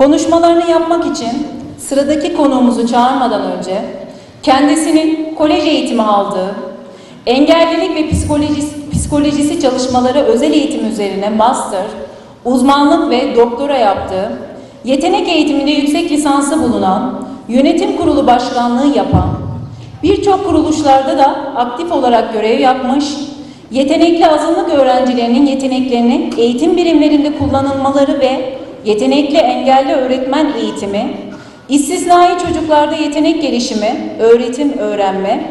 Konuşmalarını yapmak için sıradaki konuğumuzu çağırmadan önce kendisinin kolej eğitimi aldığı, engellilik ve psikolojisi çalışmaları özel eğitim üzerine master, uzmanlık ve doktora yaptığı, yetenek eğitiminde yüksek lisansı bulunan, yönetim kurulu başkanlığı yapan, birçok kuruluşlarda da aktif olarak görev yapmış, yetenekli azınlık öğrencilerinin yeteneklerini eğitim birimlerinde kullanılmaları ve yetenekli engelli öğretmen eğitimi, istisnai çocuklarda yetenek gelişimi, öğretim, öğrenme,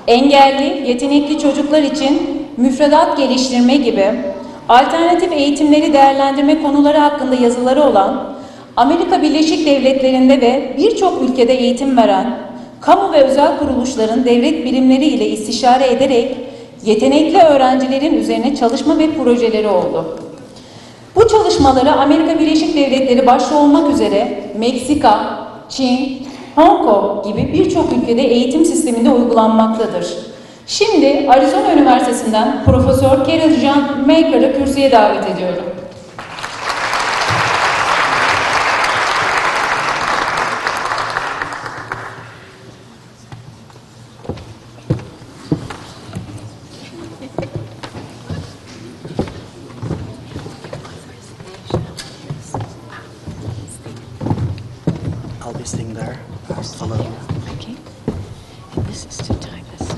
engelli, yetenekli çocuklar için müfredat geliştirme gibi alternatif eğitimleri değerlendirme konuları hakkında yazıları olan, Amerika Birleşik Devletleri'nde ve birçok ülkede eğitim veren, kamu ve özel kuruluşların devlet birimleri ile istişare ederek yetenekli öğrencilerin üzerine çalışma ve projeleri oldu. Bu çalışmaları Amerika Birleşik Devletleri başta olmak üzere Meksika, Çin, Hong Kong gibi birçok ülkede eğitim sisteminde uygulanmaktadır. Şimdi Arizona Üniversitesi'nden Profesör Carol Jean Maker'ı kürsüye davet ediyorum. I'll be sitting there. Follow. Okay. And this is to time us.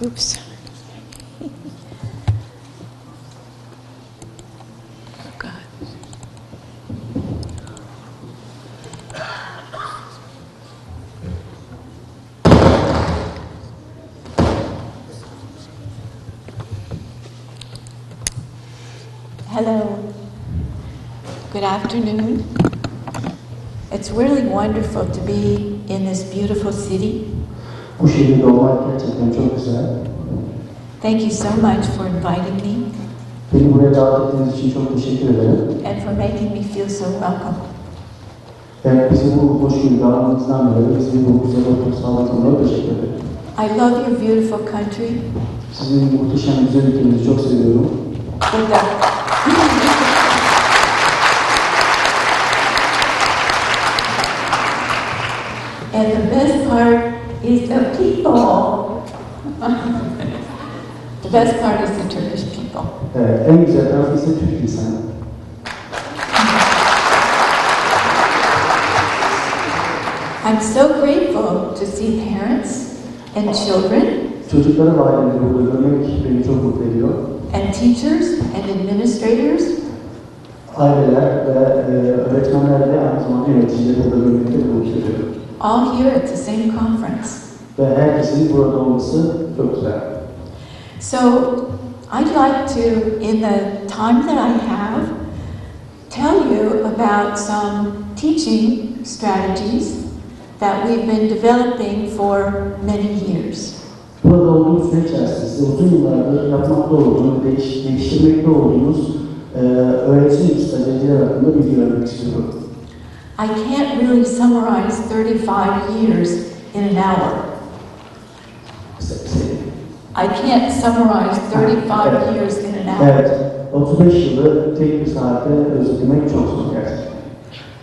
Oops. Oh God. Hello. Good afternoon. It's really wonderful to be in this beautiful city. Bu şehirde olmak gerçekten çok güzel. Thank you so much for inviting me Beni buraya davet ettiğiniz için çok teşekkür ederim. and for making me feel so welcome. Ve bizi bu hoş bir davranıştan dolayı bizi bu güzel oturum sağladığına teşekkür ederim. I love your beautiful country. Sizin muhteşem güzel ülkenizi çok seviyorum. And the best part is the people. The best part is the Turkish people. Evet, en güzel tarafı ise Türk insanı. I'm so grateful to see parents and children Çocukları ve aileleri burada görmek beni çok mutlu ediyor. and teachers and administrators Aileler ve öğretmenler de aynı zamanda yöneticileri burada görmek beni mutlu ediyor. all here at the same conference. Ve herkesin burada olması çok güzel. So I'd like to, in the time that I have, tell you about some teaching strategies that we've been developing for many years. Burada olduğunuz süre içerisinde uzun yıllardır yapmakta olduğunuz, geliştirmekte olduğunuz öğretim stratejiler hakkında bilgi vermek istiyorum. I can't really summarize 35 years in an hour. I can't summarize 35 years in an hour. Evet, 35 yılı tek bir saatte özetlemek çok zor gerçekten.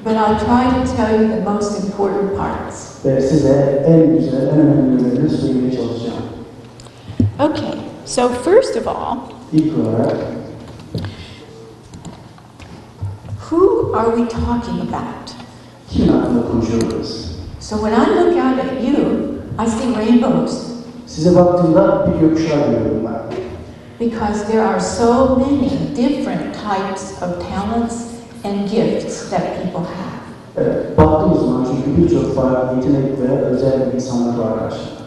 But I'll try to tell you the most important parts. Ve size en güzel, en önemli yönlerini söylemeye çalışacağım. Okay, so first of all, İlk olarak, who are we talking about? kimin hakkında konuşuyoruz? So when I look out at you, I see rainbows. Size baktığımda bir gökkuşağı görüyorum ben. Because there are so many different types of talents and gifts that people have. Evet, baktığımız zaman çünkü birçok farklı yetenek ve özel insanlar var karşımda.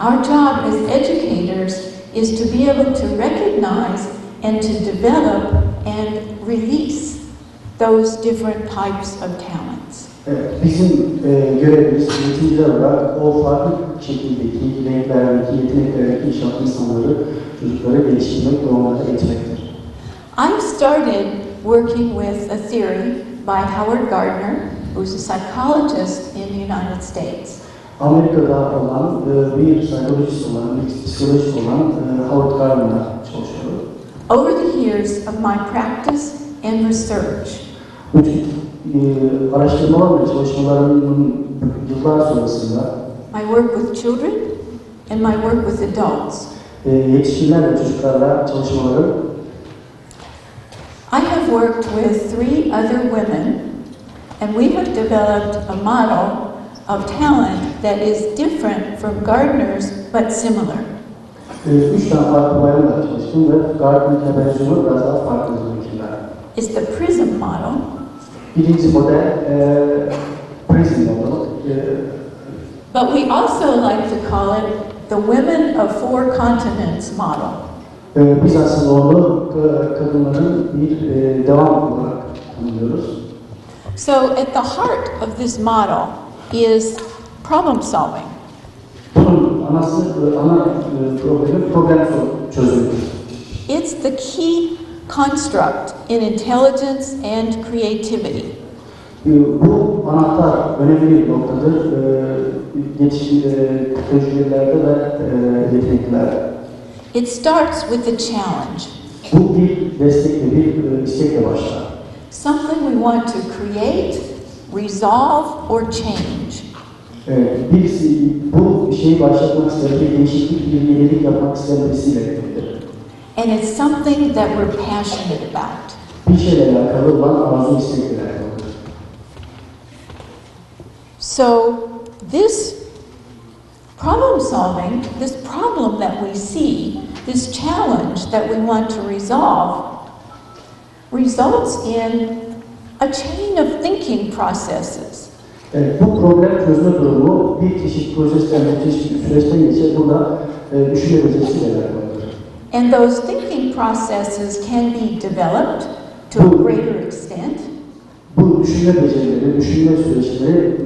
Our job as educators is to be able to recognize and to develop and release those different types of talents. Evet, bizim görevimiz eğitimciler olarak o farklı şekildeki renklerdeki, yeteneklerdeki inşaat insanları, çocuklara geliştirmek ve onlara eğitmektir. I started working with a theory by Howard Gardner, who's a psychologist in the United States. Amerika'da olan bir psikolojist olan, bir psikolojist olan Howard Gardner'la çalışıyorum. Over the years of my practice and research, Araştırmalar ve çalışmalarımın yıllar sonrasında my work with children and my work with adults, yetişkinler ve çocuklarla çalışmalarım, I have worked with 3 other women, and we have developed a model of talent that is different from Gardner's but similar. 3 tane farklı bayanla çalıştım ve Gardner'ın versiyonu biraz daha farklı bizimkiler. It's the PRISM model. Birinci model PRISM model. But we also like to call it the Women of 4 Continents model. Biz aslında onu kadınların bir devam olarak tanımlıyoruz. So at the heart of this model is problem solving. Bunun ana problemi problem çözümü. It's the key construct in intelligence and creativity. Bu anahtar önemli bir noktadır tecrübelerde ve yeteneklerde. It starts with a challenge. Bu bir destekle, bir istekle başlar. Something we want to create, resolve, or change. Birisi bu şeyi başlatmak ister, bir değişiklik, bir yenilik yapmak isteyen birisiyle yapabilir. And it's something that we're passionate about. Bir şeyle alakalı olan arzu istekle alakalıdır. So this problem solving, this problem that we see, this challenge that we want to resolve, results in a chain of thinking processes. Bu problem çözme durumu bir çeşit prosesten, bir çeşit süreçten geçer. Burada düşünme becerisiyle alakalıdır. And those thinking processes can be developed to a greater extent. Bu düşünme becerileri, düşünme süreçleri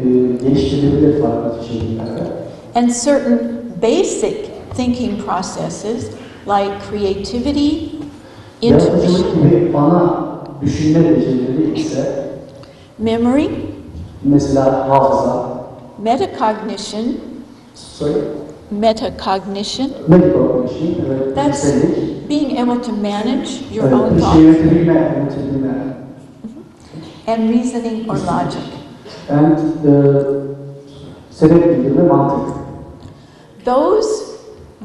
geliştirilebilir farklı şekillerde. And certain basic thinking processes like creativity, Yaratıcılık intuition, gibi ana düşünme becerileri ise memory, mesela hafıza, metacognition, metacognition, metacognition, that's bilgelik, being able to manage your own bir şey thoughts, yönetebilme, and reasoning or logic. and sebep bildirme, mantık. Those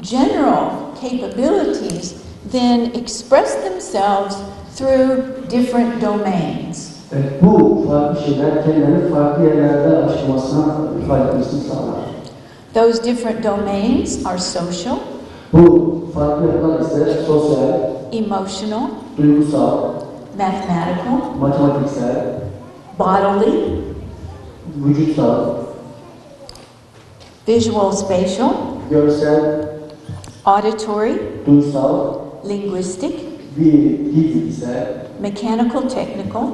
general capabilities then express themselves through different domains. Bu farklı şeyler kendilerini farklı yerlerde açılmasına, ifade etmesini sağlar. Those different domains are social, Bu farklı yapılar ise sosyal, emotional, duygusal, mathematical, matematiksel, bodily, vücutsal, visual spatial, görsel, auditory, duysal, linguistic, dil bilgisel, mechanical technical,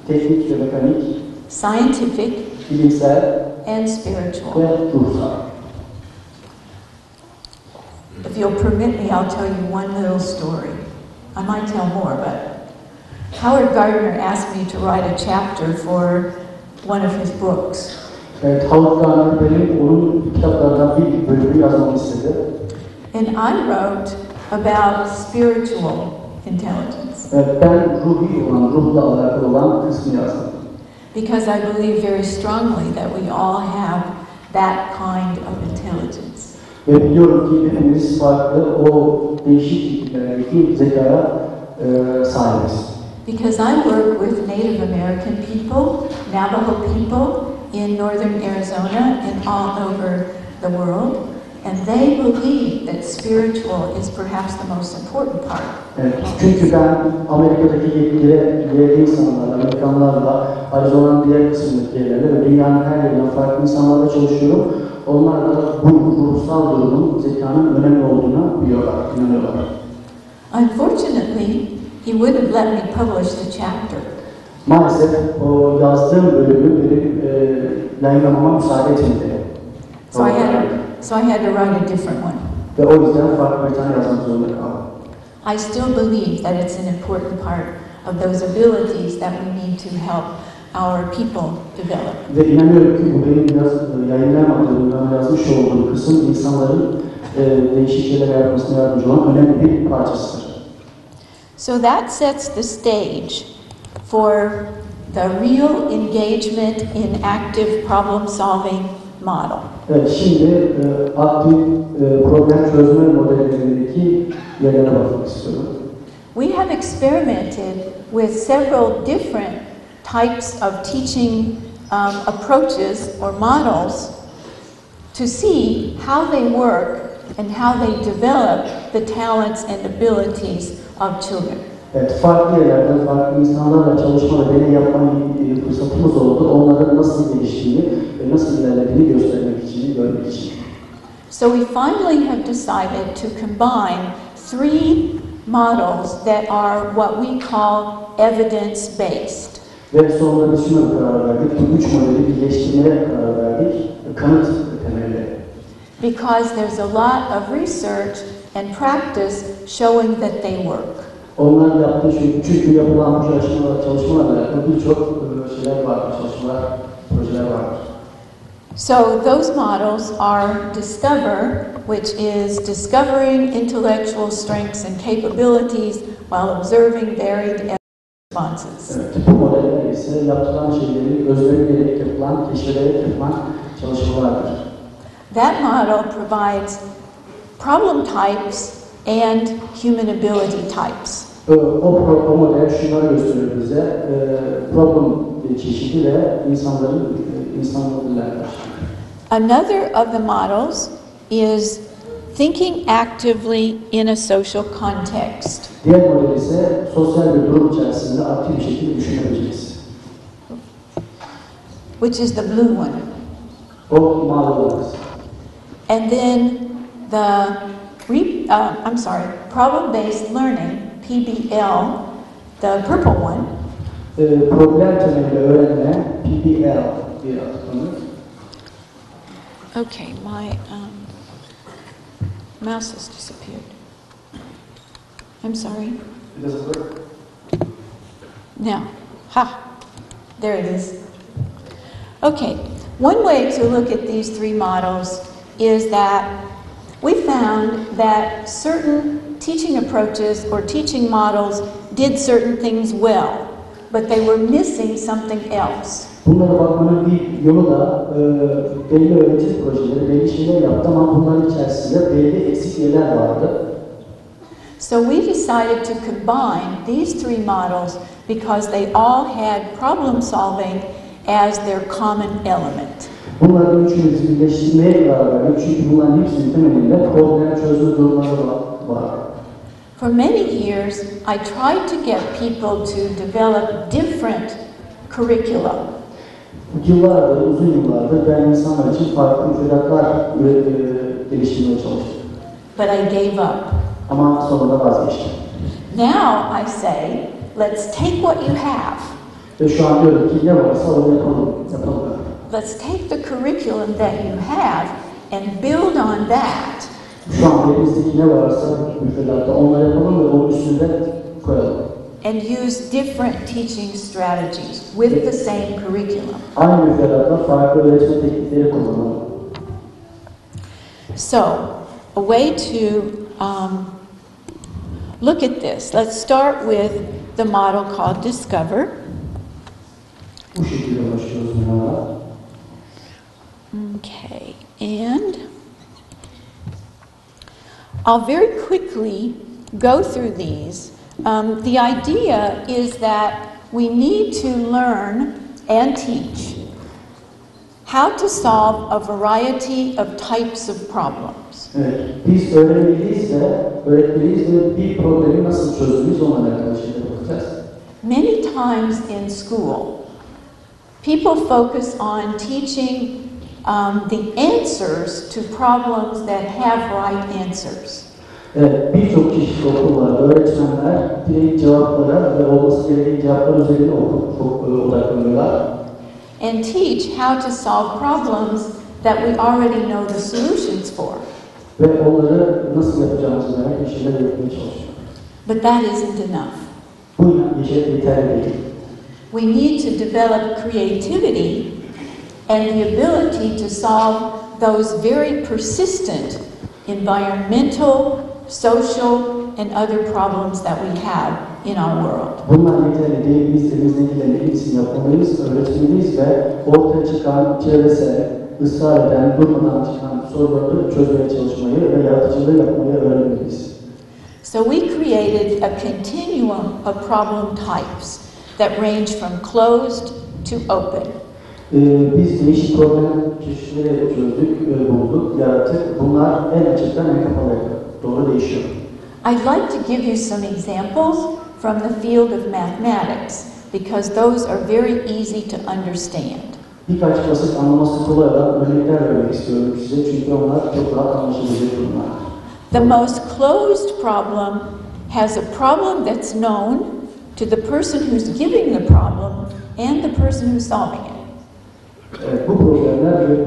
teknik ve mekanik, scientific, bilimsel and spiritual. ve ruhsal. If you'll permit me, I'll tell you one little story. I might tell more, but Howard Gardner asked me to write a chapter for one of his books. Evet, Howard Gardner benim onun kitaplarından bir bölümü yazmamı istedi. And I wrote about spiritual intelligence. Evet, ben ruhla alakalı olan kısmı yazdım. Because I believe very strongly that we all have that kind of intelligence. Ve biliyorum ki hepimiz farklı o değişik şekillerdeki zekaya sahibiz. Because I work with Native American people, Navajo people in northern Arizona and all over the world, and they believe that spiritual is perhaps the most important part. Evet, çünkü ben Amerika'daki yerli insanlarla, Amerikanlarla, Arizona'nın diğer kısmındaki yerlerle ve dünyanın her yerinden farklı insanlarla çalışıyorum. Onlar da bu ruhsal durumun, zekanın önemli olduğuna biliyorlar, inanıyorlar. Unfortunately, he wouldn't let me publish the chapter. Maalesef o yazdığım bölümü benim yayınlamama müsaade etmedi. So I had to write a different one. Ve o yüzden farklı bir tane yazmak zorunda kaldım. I still believe that it's an important part of those abilities that we need to help our people develop. Ve inanıyorum ki bu benim biraz yayınlayamadığım, yazmış olduğum kısım insanların değişik şeyler yapmasına yardımcı olan önemli bir parçasıdır. So that sets the stage for the real engagement in active problem solving model. Evet, şimdi aktif problem çözme modellerindeki yerlere bakmak istiyorum. We have experimented with several different types of teaching approaches or models to see how they work and how they develop the talents and abilities of children. Evet, farklı yerlerden, farklı insanlarla çalışma ve deney yapma fırsatımız oldu. Onların nasıl geliştiğini ve nasıl ilerlediğini göstermek için, görmek için. So we finally have decided to combine three models that are what we call evidence-based. Ve sonunda biz şuna karar verdik, bu üç modeli birleştirmeye karar verdik, kanıt temelli. Because there's a lot of research and practice showing that they work. Onlar yaptığı şey, çünkü yapılan bu çalışmalarla alakalı birçok şeyler var, çalışmalar, projeler var. So those models are Discover, which is discovering intellectual strengths and capabilities while observing varied responses. Evet, bu modeller ise yapılan şeyleri gözlemleyerek yapılan, keşfederek yapılan çalışmalardır. That model provides problem types and human ability types. O model şunları gösteriyor bize, problem çeşidi ve insanların ilerler. Another of the models is thinking actively in a social context. Diğer model ise sosyal bir durum içerisinde aktif bir şekilde düşünebileceğiz. Which is the blue one. O mavi olan kısım. And then the problem-based learning, PBL, the purple one, Problem temelli öğrenme, PBL diye adlanır. okay, my mouse has disappeared. I'm sorry. It doesn't work. Now, there it is. Okay, one way to look at these three models is that we found that certain teaching approaches or teaching models did certain things well, but they were missing something else. Bunlara bakmanın bir yolu da belli öğretim projeleri, belli şeyler yaptı ama bunların içerisinde belli eksik yerler vardı. So we decided to combine these three models because they all had problem solving as their common element. Bunların üçünü birleştirmeye karar verdik çünkü bunların hepsinin temelinde problem çözme durumları var. For many years, I tried to get people to develop different curricula. Yıllardır, uzun yıllardır ben insanlar için farklı müfredatlar geliştirmeye çalıştım. But I gave up. Ama sonunda vazgeçtim. Now I say, let's take what you have. Ve şu an diyorum ki ne varsa onu yapalım. Let's take the curriculum that you have and build on that. Şu an elimizdeki ne varsa müfredatta onları yapalım ve onun üstünde koyalım. And use different teaching strategies with the same curriculum. Aynı müfredatta farklı öğretme teknikleri kullanalım. So, a way to look at this. Let's start with the model called Discover. Bu şekilde başlıyoruz bunlara. Okay, and I'll very quickly go through these. The idea is that we need to learn and teach how to solve a variety of types of problems. Evet, biz öğrenmeliyiz ve bir problemi nasıl çözdüğümüz onunla alakalı şeyler bakacağız. Many times in school, people focus on teaching the answers to problems that have right answers. Evet, birçok çeşitli okullarda öğretmenler direkt cevaplara ve olması gereken cevaplar üzerine odaklanıyorlar. And teach how to solve problems that we already know the solutions for. Ve onları nasıl yapacağımızı dair bir şeyler öğretmeye çalışıyor. But that isn't enough. Bu yeterli değil. we need to develop creativity and the ability to solve those very persistent environmental, social, and other problems that we have in our world. Bunlar yeterli değil, biz temizliklerin hepsini yapmalıyız, öğretmeliyiz ve ortaya çıkan çevresel, ısrar eden, durmadan çıkan sorunları çözmeye çalışmayı ve yaratıcılığı yapmayı öğrenmeliyiz. So we created a continuum of problem types that range from closed to open. Biz değişik problem çeşitleri çözdük, bulduk, yarattık. Bunlar en açıktan en kapalıya doğru değişiyor. I'd like to give you some examples from the field of mathematics because those are very easy to understand. Birkaç basit anlaması kolay olan örnekler vermek istiyorum size çünkü onlar çok rahat anlaşılacak bunlar. The most closed problem has a problem that's known to the person who's giving the problem and the person who's solving it. Evet, bu problemler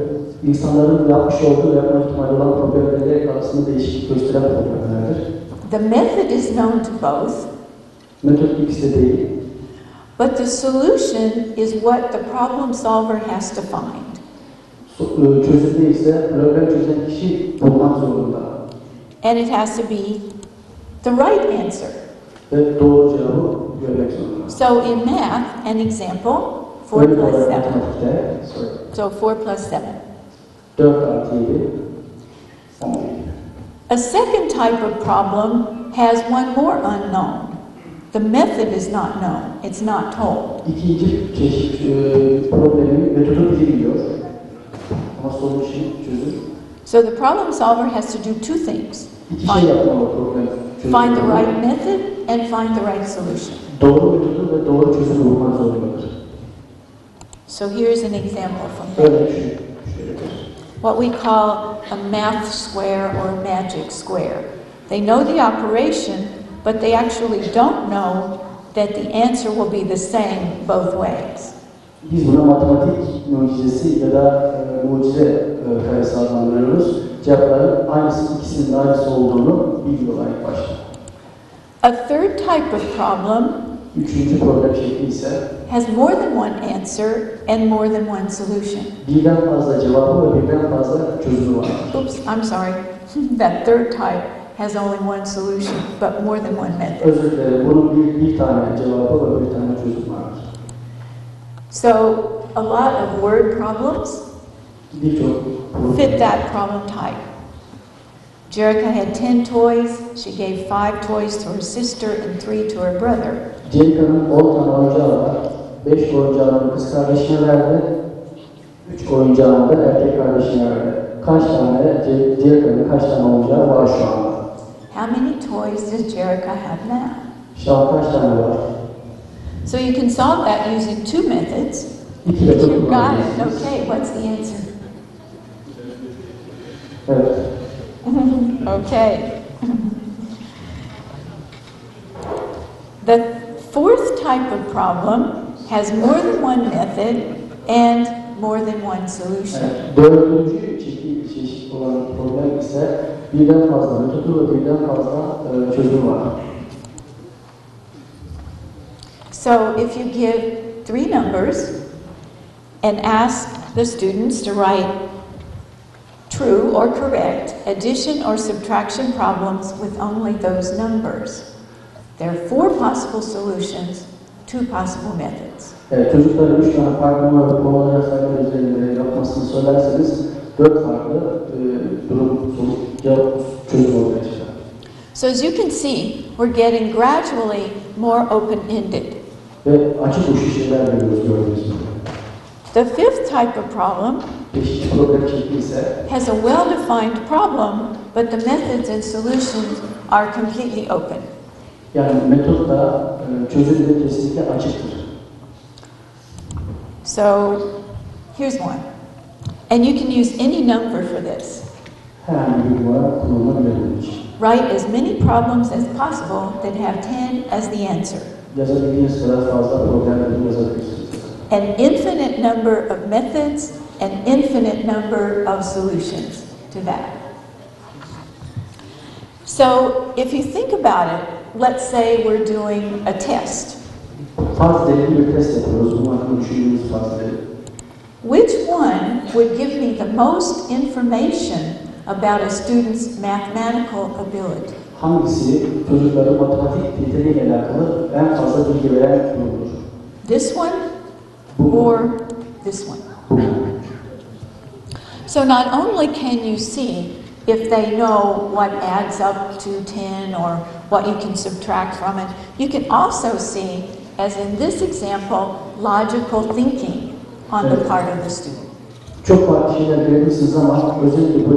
insanların yapmış olduğu ve yapma ihtimali olan problemleri arasında değişiklik gösteren problemlerdir. The method is known to both. Metot ikisi de değil. But the solution is what the problem solver has to find. Çözümde ise problem çözen kişi bulmak zorunda. And it has to be the right answer. Ve doğru cevabı görmek zorunda. So in math, an example, 4 plus 7. So 4 plus 7. 4 artı 7. 11. A second type of problem has one more unknown. The method is not known. It's not told. İkinci çeşit problemin metodu bilinmiyor. Ama solution çözüm. So the problem solver has to do two things. İki şey yapmalı problem çözüm. Find the right method and find the right solution. Doğru metodu ve doğru çözümü bulmak zorundadır. So here's an example from that. What we call a math square or magic square. They know the operation, but they actually don't know that the answer will be the same both ways. Biz buna matematik mucizesi ya da mucize karesi adlandırıyoruz. Cevapların ikisinin de aynısı olduğunu biliyorlar ilk başta. A third type of problem Üçüncü problem şekli ise has more than one answer and more than one solution. Birden fazla cevabı ve birden fazla çözümü var. Oops, I'm sorry. That third type has only one solution, but more than one method. Özür dilerim. Bunun bir tane cevabı ve bir tane çözüm var. So a lot of word problems fit that problem type. Jerica had 10 toys. She gave 5 toys to her sister and 3 to her brother. Jerica'nın 10 tane oyuncağı var. 5 oyuncağını kız kardeşine verdi. 3 oyuncağını da erkek kardeşine verdi. Jerica'nın kaç tane oyuncağı var şu anda? How many toys does Jerica have now? Şu an kaç tane var? So you can solve that using two methods. You got it. Okay, what's the answer? Evet. Okay. The fourth type of problem has more than one method and more than one solution. Dördüncü çeşit olan problem ise birden fazla metodu ve birden fazla çözüm var. So if you give 3 numbers and ask the students to write true or correct addition or subtraction problems with only those numbers, there are 4 possible solutions, 2 possible methods. Evet, çocuklara 3 tane farklı numaralı sayılar üzerinde yapmasını söylerseniz 4 farklı durum, cevap, çözüm ortaya çıkar. So as you can see, we're getting gradually more open-ended. Ve açık uçlu şeyler görüyoruz gördüğünüz gibi. The fifth type of problem Beşinci problem şekli ise has a well-defined problem, but the methods and solutions are completely open. Yani metot da çözüm de kesinlikle açıktır. So here's one. And you can use any number for this. Herhangi bir numara kullanılabilir. Write as many problems as possible that have 10 as the answer. Yazabildiğiniz kadar fazla problemleri yazabilirsiniz. An infinite number of methods, an infinite number of solutions to that. So if you think about it, let's say we're doing a test. farz delili bir test yapıyoruz. Bunun hakkında düşündüğümüz farz delili. Which one would give me the most information about a student's mathematical ability? Hangisi çocukların matematik yeteneğiyle alakalı en fazla bilgi veren durumdur? This one Bu. or this one? Bu. So not only can you see if they know what adds up to 10 or what you can subtract from it, you can also see, as in this example, logical thinking on the part of the student. Çok farklı şeyler görebilirsiniz ama özellikle bu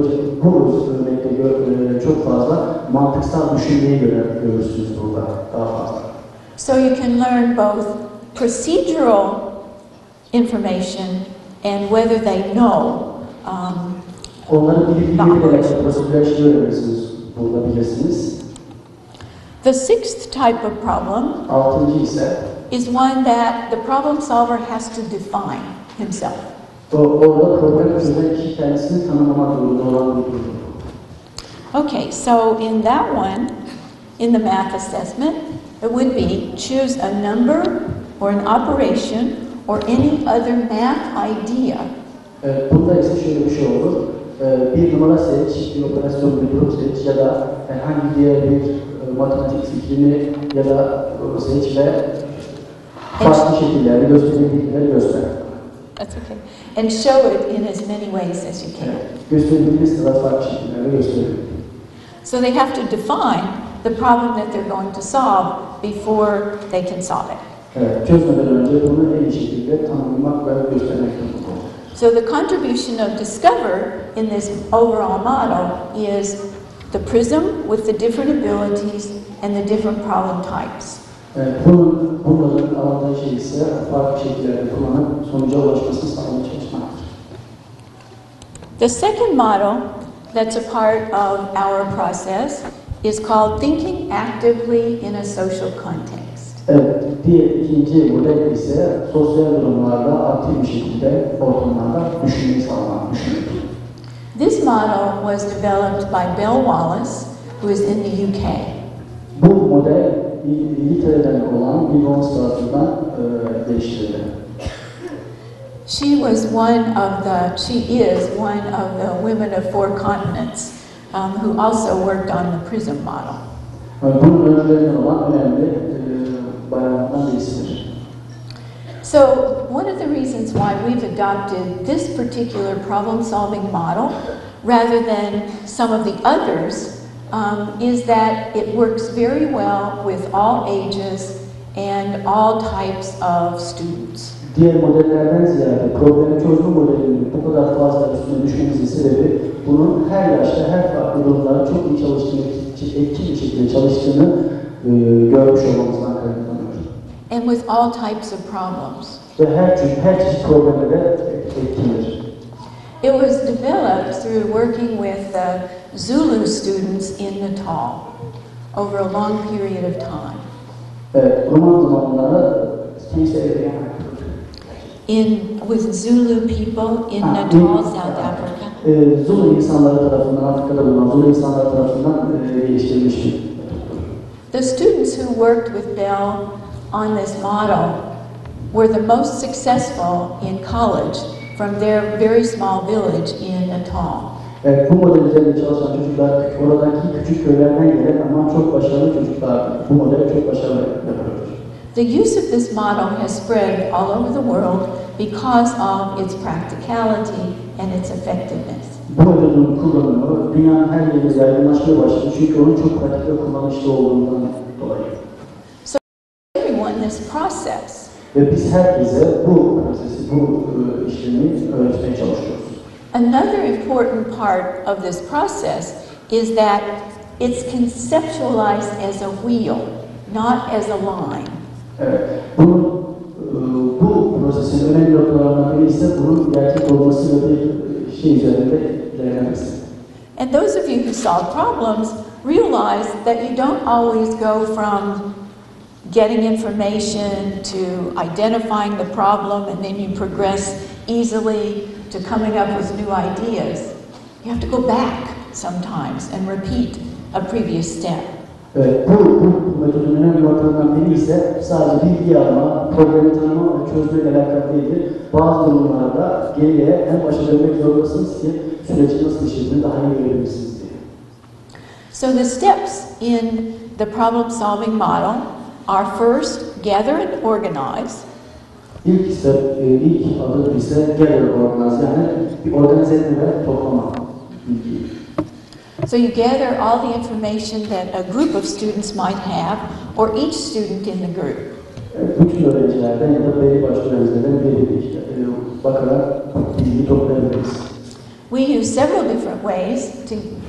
örnekte çok fazla mantıksal düşünmeyi görürsünüz burada daha fazla. So you can learn both procedural information and whether they know. Onları bilerek prosedürel şey öğrenirsiniz, burada bilirsiniz. The sixth type of problem Altıncı ise is one that the problem solver has to define himself. orada problem çözen kişi kendisini tanımlamak zorunda olan bir durum. Okay, so in that one, in the math assessment, it would be choose a number or an operation or any other math idea. Bunda ise şöyle bir şey olur. Bir numara seç, bir operasyon bir durum seç ya da herhangi diğer bir matematik fikrini ya da seç ve farklı şekilleri gösterebilirleri göster. That's okay. And show it in as many ways as you can. Gösterebiliriz kadar farklı şekilleri gösterelim. So they have to define the problem that they're going to solve before they can solve it. Evet, çözmeden önce bunu en iyi şekilde tanımlamak ve göstermek zorunda. So the contribution of Discover in this overall model is the prism with the different abilities and the different problem types. Bunların avantajı ise farklı şekillerde kullanıp sonuca ulaşmasını sağlamaya çalışmaktır. The second model that's a part of our process is called Thinking Actively in a Social Context. Evet, ikinci model ise sosyal durumlarda aktif bir şekilde ortamlarda düşünmeyi sağlamak, düşünmek. This model was developed by Belle Wallace, who is in the UK. Bu model İngiltere'den olan bir Wallace tarafından geliştirildi. She is one of the women of 4 continents who also worked on the PRISM model. Bunun öncülerinden olan önemli bayanlardan birisidir. So one of the reasons why we've adopted this particular problem-solving model rather than some of the others is that it works very well with all ages and all types of students. Diğer modellerden ziyade problem çözme modelinin bu kadar fazla üstüne düşmemizin sebebi bunun her yaşta, her farklı durumlarda çok iyi çalıştığını, etkin bir şekilde çalıştığını görmüş olmamızdan kaynaklanıyor. And with all types of problems. Ve her çeşit probleme de etkindir. It was developed through working with the Zulu students in Natal over a long period of time. Roman zamanları with Zulu people in Natal, South Africa. Zulu insanları tarafından, Afrika'da bulunan Zulu insanları tarafından geliştirilmiş bir. The students who worked with Belle on this model were the most successful in college from their very small village in Natal. Bu model üzerinde çalışan çocuklar oradaki küçük köylerden gelen ama çok başarılı çocuklar. Bu modeli çok başarılı yapıyorlar. The use of this model has spread all over the world because of its practicality and its effectiveness. Bu modelin kullanımı dünyanın her yerinde yaygınlaşmaya başladı çünkü onun çok pratik ve kullanışlı olduğundan dolayı. So everyone this process. Ve biz herkese bu prosesi, bu işlemi öğretmeye çalışıyoruz. Another important part of this process is that it's conceptualized as a wheel, not as a line. Evet, bu prosesin önemli noktalarından biri ise bunun gerçek olması ve bir şey üzerinde ilerlemesi. And those of you who solve problems realize that you don't always go from getting information to identifying the problem and then you progress easily to coming up with new ideas. You have to go back sometimes and repeat a previous step. Evet, bu metodun önemli noktalarından biri ise sadece bilgi alma, problemi tanıma ve çözmeyle alakalı değildir. Bazı durumlarda geriye en başa dönmek zorundasınız ki sürecin nasıl işlediğini daha iyi görebilirsiniz diye. So the steps in the problem solving model are first, gather and organize. İlk step, ilk adım ise gather organize, yani bir organize etme ve toplama bilgiyi. So you gather all the information that a group of students might have, or each student in the group. Bütün öğrencilerden ya da belli başlı öğrencilerden belli bakarak bilgi toplayabiliriz. We use several different ways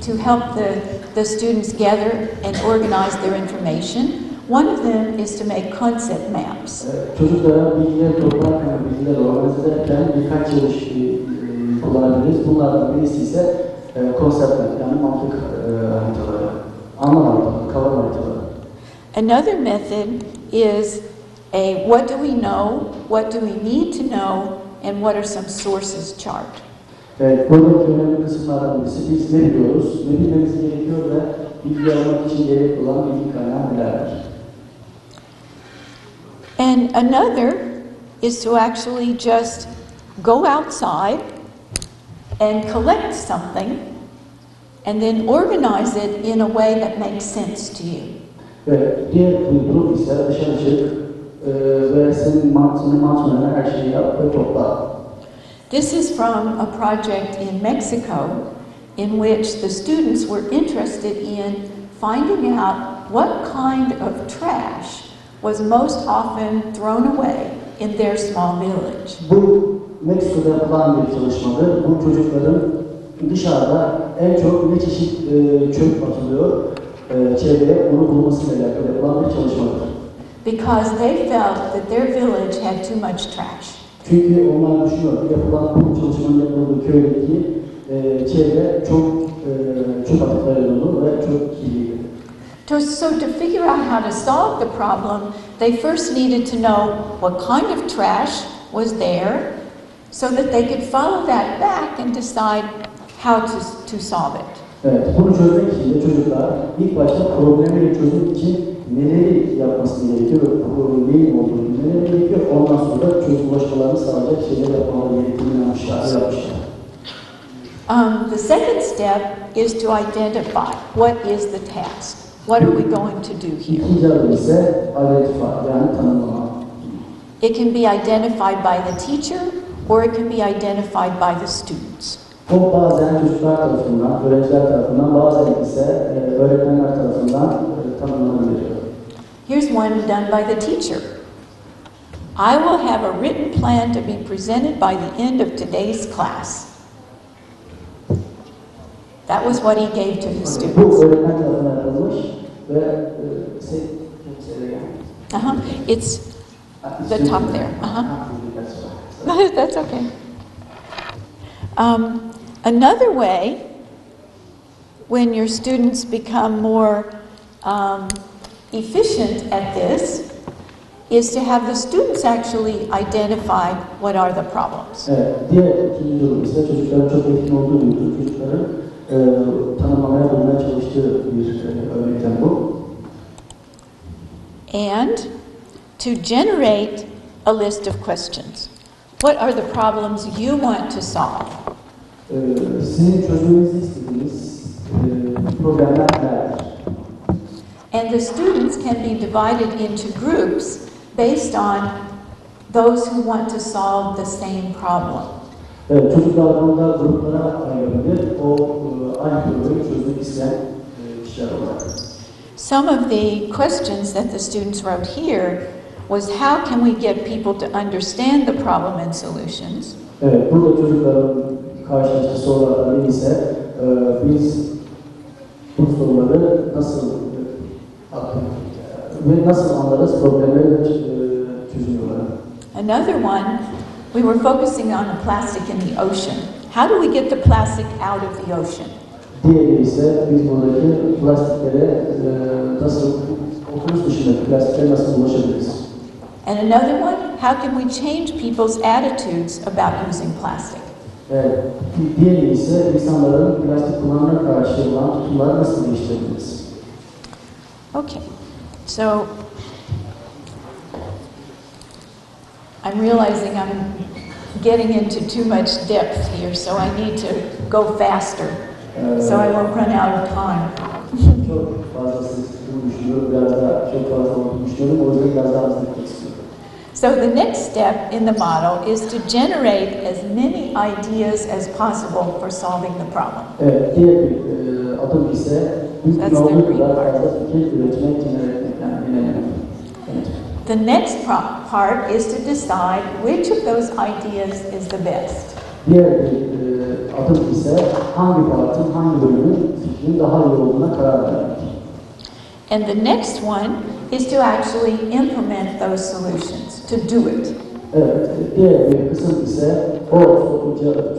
to help the students gather and organize their information. One of them is to make concept maps. Çocuklara bilgileri toplarken, bilgileri organize ederken birkaç çeşit kullanabiliriz. Bunlardan birisi ise konsept map, yani mantık haritaları, anlam haritaları, kavram haritaları. Another method is a what do we know, what do we need to know, and what are some sources chart. Evet, buradaki önemli kısımlardan birisi biz ne biliyoruz, ne bilmemiz gerekiyor ve bilgi almak için gerekli olan bilgi kaynağı nelerdir? And another is to actually just go outside and collect something and then organize it in a way that makes sense to you. Ve diğer bir durum ise dışarı çık ve senin mantığına her şeyi yap ve topla. This is from a project in Mexico in which the students were interested in finding out what kind of trash was most often thrown away in their small village. Bu Meksiko'da yapılan bir çalışmadır. Bu çocukların dışarıda en çok ne çeşit çöp atılıyor çevreye onu bulmasıyla alakalı yapılan bir çalışmadır. Because they felt that their village had too much trash. Çünkü onlar düşünüyor ki yapılan bu çalışmanın yapıldığı köydeki çevre çok çöp atıkları dolu ve çok kirliydi. So to figure out how to solve the problem, they first needed to know what kind of trash was there so that they could follow that back and decide how to solve it. Evet, bunu çözmek için de çocuklar ilk başta problemi çözmek için neleri yapması gerekiyor, neyin olduğunu bilmeleri gerekiyor. Ondan sonra ulaşmalarını sağlayacak şeyler yapmaları gerektiğini yapmışlar. The second step is to identify what is the task. What are we going to do here? İkinci adım ise identify, yani tanımlama. It can be identified by the teacher or it can be identified by the students. O bazen çocuklar tarafından, öğrenciler tarafından, bazen ise öğretmenler tarafından tanımlanabiliyor. Here's one done by the teacher. I will have a written plan to be presented by the end of today's class. That was what he gave to his students. Bu öğretmen tarafından yapılmış ve It's the top there. That's okay. Another way, when your students become more efficient at this, is to have the students actually identify what are the problems. Evet, diğer ikinci durum ise çocukların çok etkin olduğu bir durum. Çocukların tanımlamaya bulmaya çalıştığı bir örnekten bu. And to generate a list of questions. What are the problems you want to solve? Sizin çözmenizi istediğiniz problemler nelerdir? And the students can be divided into groups based on those who want to solve the same problem. Evet, çocuklar bunda gruplara ayrılabilir. O aynı problemi çözmek isteyen kişiler olarak. Some of the questions that the students wrote here was how can we get people to understand the problem and solutions? Evet, burada çocukların karşılaştığı sorulardan biri ise biz bu soruları nasıl anlarız problemleri ve çözümleri. Another one, we were focusing on the plastic in the ocean. How do we get the plastic out of the ocean? Diğeri ise biz buradaki plastiklere nasıl, okyanus dışındaki plastiklere nasıl ulaşabiliriz? And another one, how can we change people's attitudes about using plastic? Evet, diğeri ise insanların plastik kullanımına karşı olan tutumları nasıl değiştirebiliriz? Okay, so I'm realizing I'm getting into too much depth here, so I need to go faster, so I won't run out of time. Çok fazla sıkıntı düşünüyorum, biraz daha çok fazla olduğunu düşünüyorum, o yüzden biraz daha hızlı gitmek istiyorum. So the next step in the model is to generate as many ideas as possible for solving the problem. Evet, diğer bir adım ise mümkün olduğu kadar fazla fikir üretmek, The next part is to decide which of those ideas is the best. Diğer bir adım ise hangi partın, hangi bölümün fikrin daha iyi olduğuna karar vermek. And the next one is to actually implement those solutions, to do it. Evet, diğer bir kısım ise o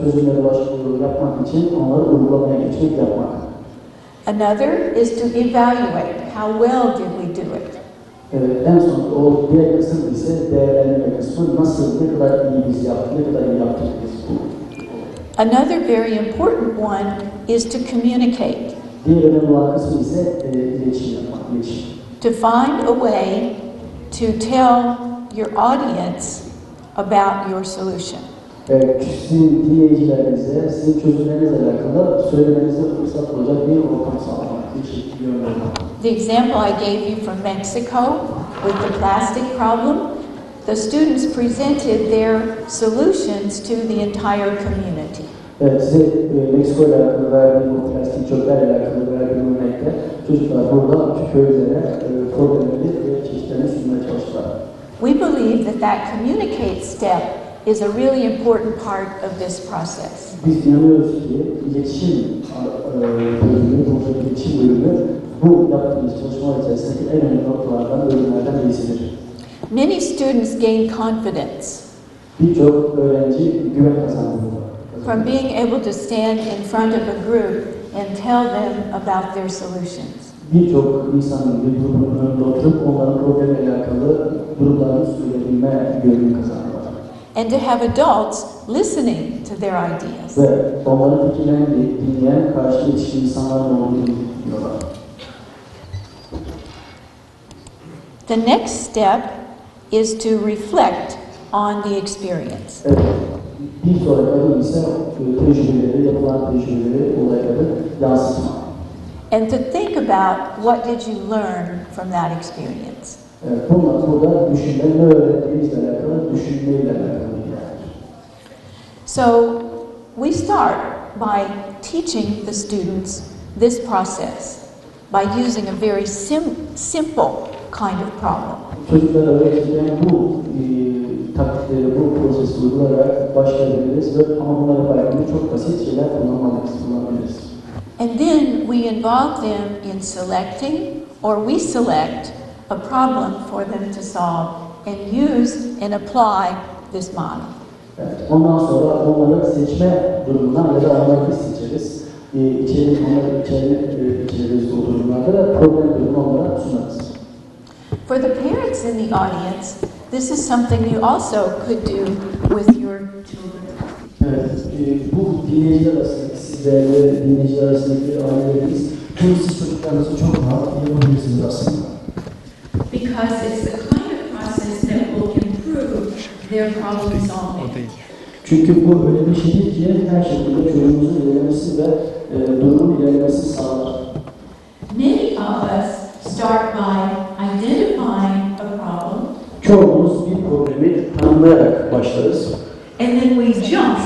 çözümleri yapmak için onları uygulamaya geçmek, yapmak. Another is to evaluate how well did we do it. En son o diğer kısım ise değerlendirme kısmı, nasıl, ne kadar iyi biz yaptık, ne kadar iyi yaptık biz bu. Another very important one is to communicate. Diğer önemli olan kısmı ise iletişim yapmak, iletişim. To find a way to tell your audience about your solution. Sizin dinleyicilerinize, sizin çözümlerinizle alakalı söylemenize fırsat olacak bir ortam sağlamak, bir şekilde yönlendirmek. The example I gave you from Mexico with the plastic problem, the students presented their solutions to the entire community. Evet, size Meksiko ile alakalı verdiğim o plastik çöplerle alakalı verdiğim örnekte çocuklar burada köylere problemleri ve çeşitlerini sunmaya çalıştılar. We believe that communicate step is a really important part of this process. Biz inanıyoruz ki iletişim bölümü, bu iletişim bölümü bu yaptığımız çalışmalar içerisindeki en önemli noktalardan, bölümlerden birisidir. Many students gain confidence Birçok öğrenci güven kazandı. from being able to stand in front of a group and tell them about their solutions. Birçok insanın bir grubun önünde oturup onların problemle alakalı durumlarını söyleyebilme yönünü kazandılar. And to have adults listening to their ideas. Ve onların fikirlerini dinleyen karşı yetişkin insanların olduğunu biliyorlar. The next step is to reflect on the experience. Evet. Bir sonraki adım ise tecrübeleri, yapılan tecrübeleri, olayları yansıtmak. And to think about what did you learn from that experience. Evet, burada düşünme, ne öğrendiğimizle alakalı, düşünmeyle alakalı bir yer. So we start by teaching the students this process by using a very simple kind of problem. Çocuklara öğretilen bu taktikleri, bu prosesi uygulayarak başlayabiliriz ama bunları yaparken çok basit şeyler kullanabiliriz. And then we involve them in selecting, or we select a problem for them to solve and use and apply this model. Evet, ondan sonra onları seçme durumuna ya da onları biz seçeriz. İçeriğimiz o durumlarda da problem durumunu onlara sunarız. For the parents in the audience, this is something you also could do with your children. Evet, bu dinleyiciler arasındaki, sizlerle dinleyiciler arasındaki ailelerimiz, bunu siz çocuklarınızı çok rahat yapabilirsiniz aslında. Because it's the kind of process that will improve their problem solving. Çünkü bu öyle bir şeydir ki her şekilde çocuğumuzun ilerlemesi ve durumun ilerlemesi sağlar. Many of us start by identifying a problem. Çoğumuz bir problemi tanımlayarak başlarız. And then we jump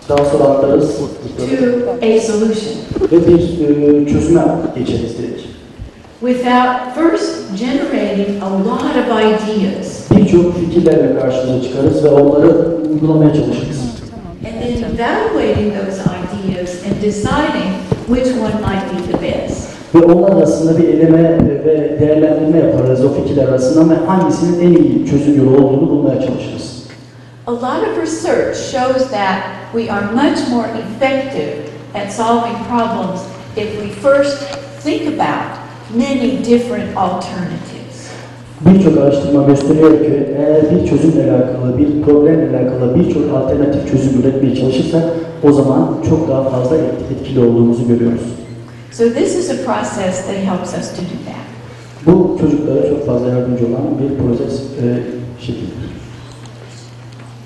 Daha sonra atlarız to a solution ve bir çözüme geçeriz direkt. without first generating a lot of ideas Birçok fikirlerle karşımıza çıkarız ve onları uygulamaya çalışırız. and then evaluating those ideas and deciding which one might be the best. Ve onlar arasında bir eleme ve değerlendirme yaparız o fikirler arasında ama hangisinin en iyi çözüm yolu olduğunu bulmaya çalışırız. A lot of research shows that we are much more effective at solving problems if we first think about many different alternatives. Birçok araştırma gösteriyor ki eğer bir çözümle alakalı, bir problemle alakalı birçok alternatif çözüm üretmeye çalışırsak o zaman çok daha fazla etkili olduğumuzu görüyoruz. So this is a process that helps us to do that. Bu çocuklara çok fazla yardımcı olan bir proses şeklidir.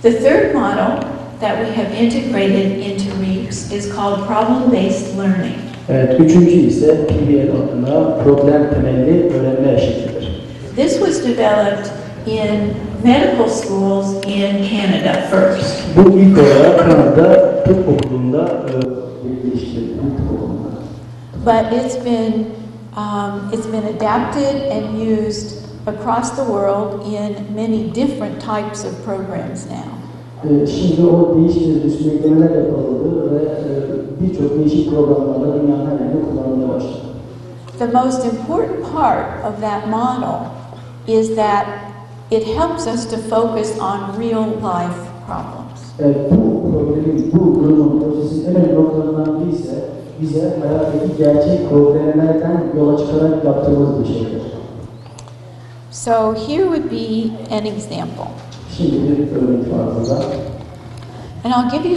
The third model that we have integrated into REAPS is called problem-based learning. Evet, üçüncü ise PBL adına problem temelli öğrenme şeklidir. This was developed in medical schools in Canada first. Bu ilk olarak Kanada tıp okulunda geliştirildi. But it's been adapted and used across the world in many different types of programs now. Şimdi o değiştirildi, üstüne eklemeler yapıldı ve birçok değişik programlarda dünyanın her yerinde kullanılmaya başladı. The most important part of that model is that it helps us to focus on real life problems. Bu problemin, bu durumun prosesin en önemli noktalarından biri ise bize hayattaki gerçek problemlerden yola çıkarak yaptığımız bir şeydir. So here would be an example. Şimdi bir örnek var burada. And I'll give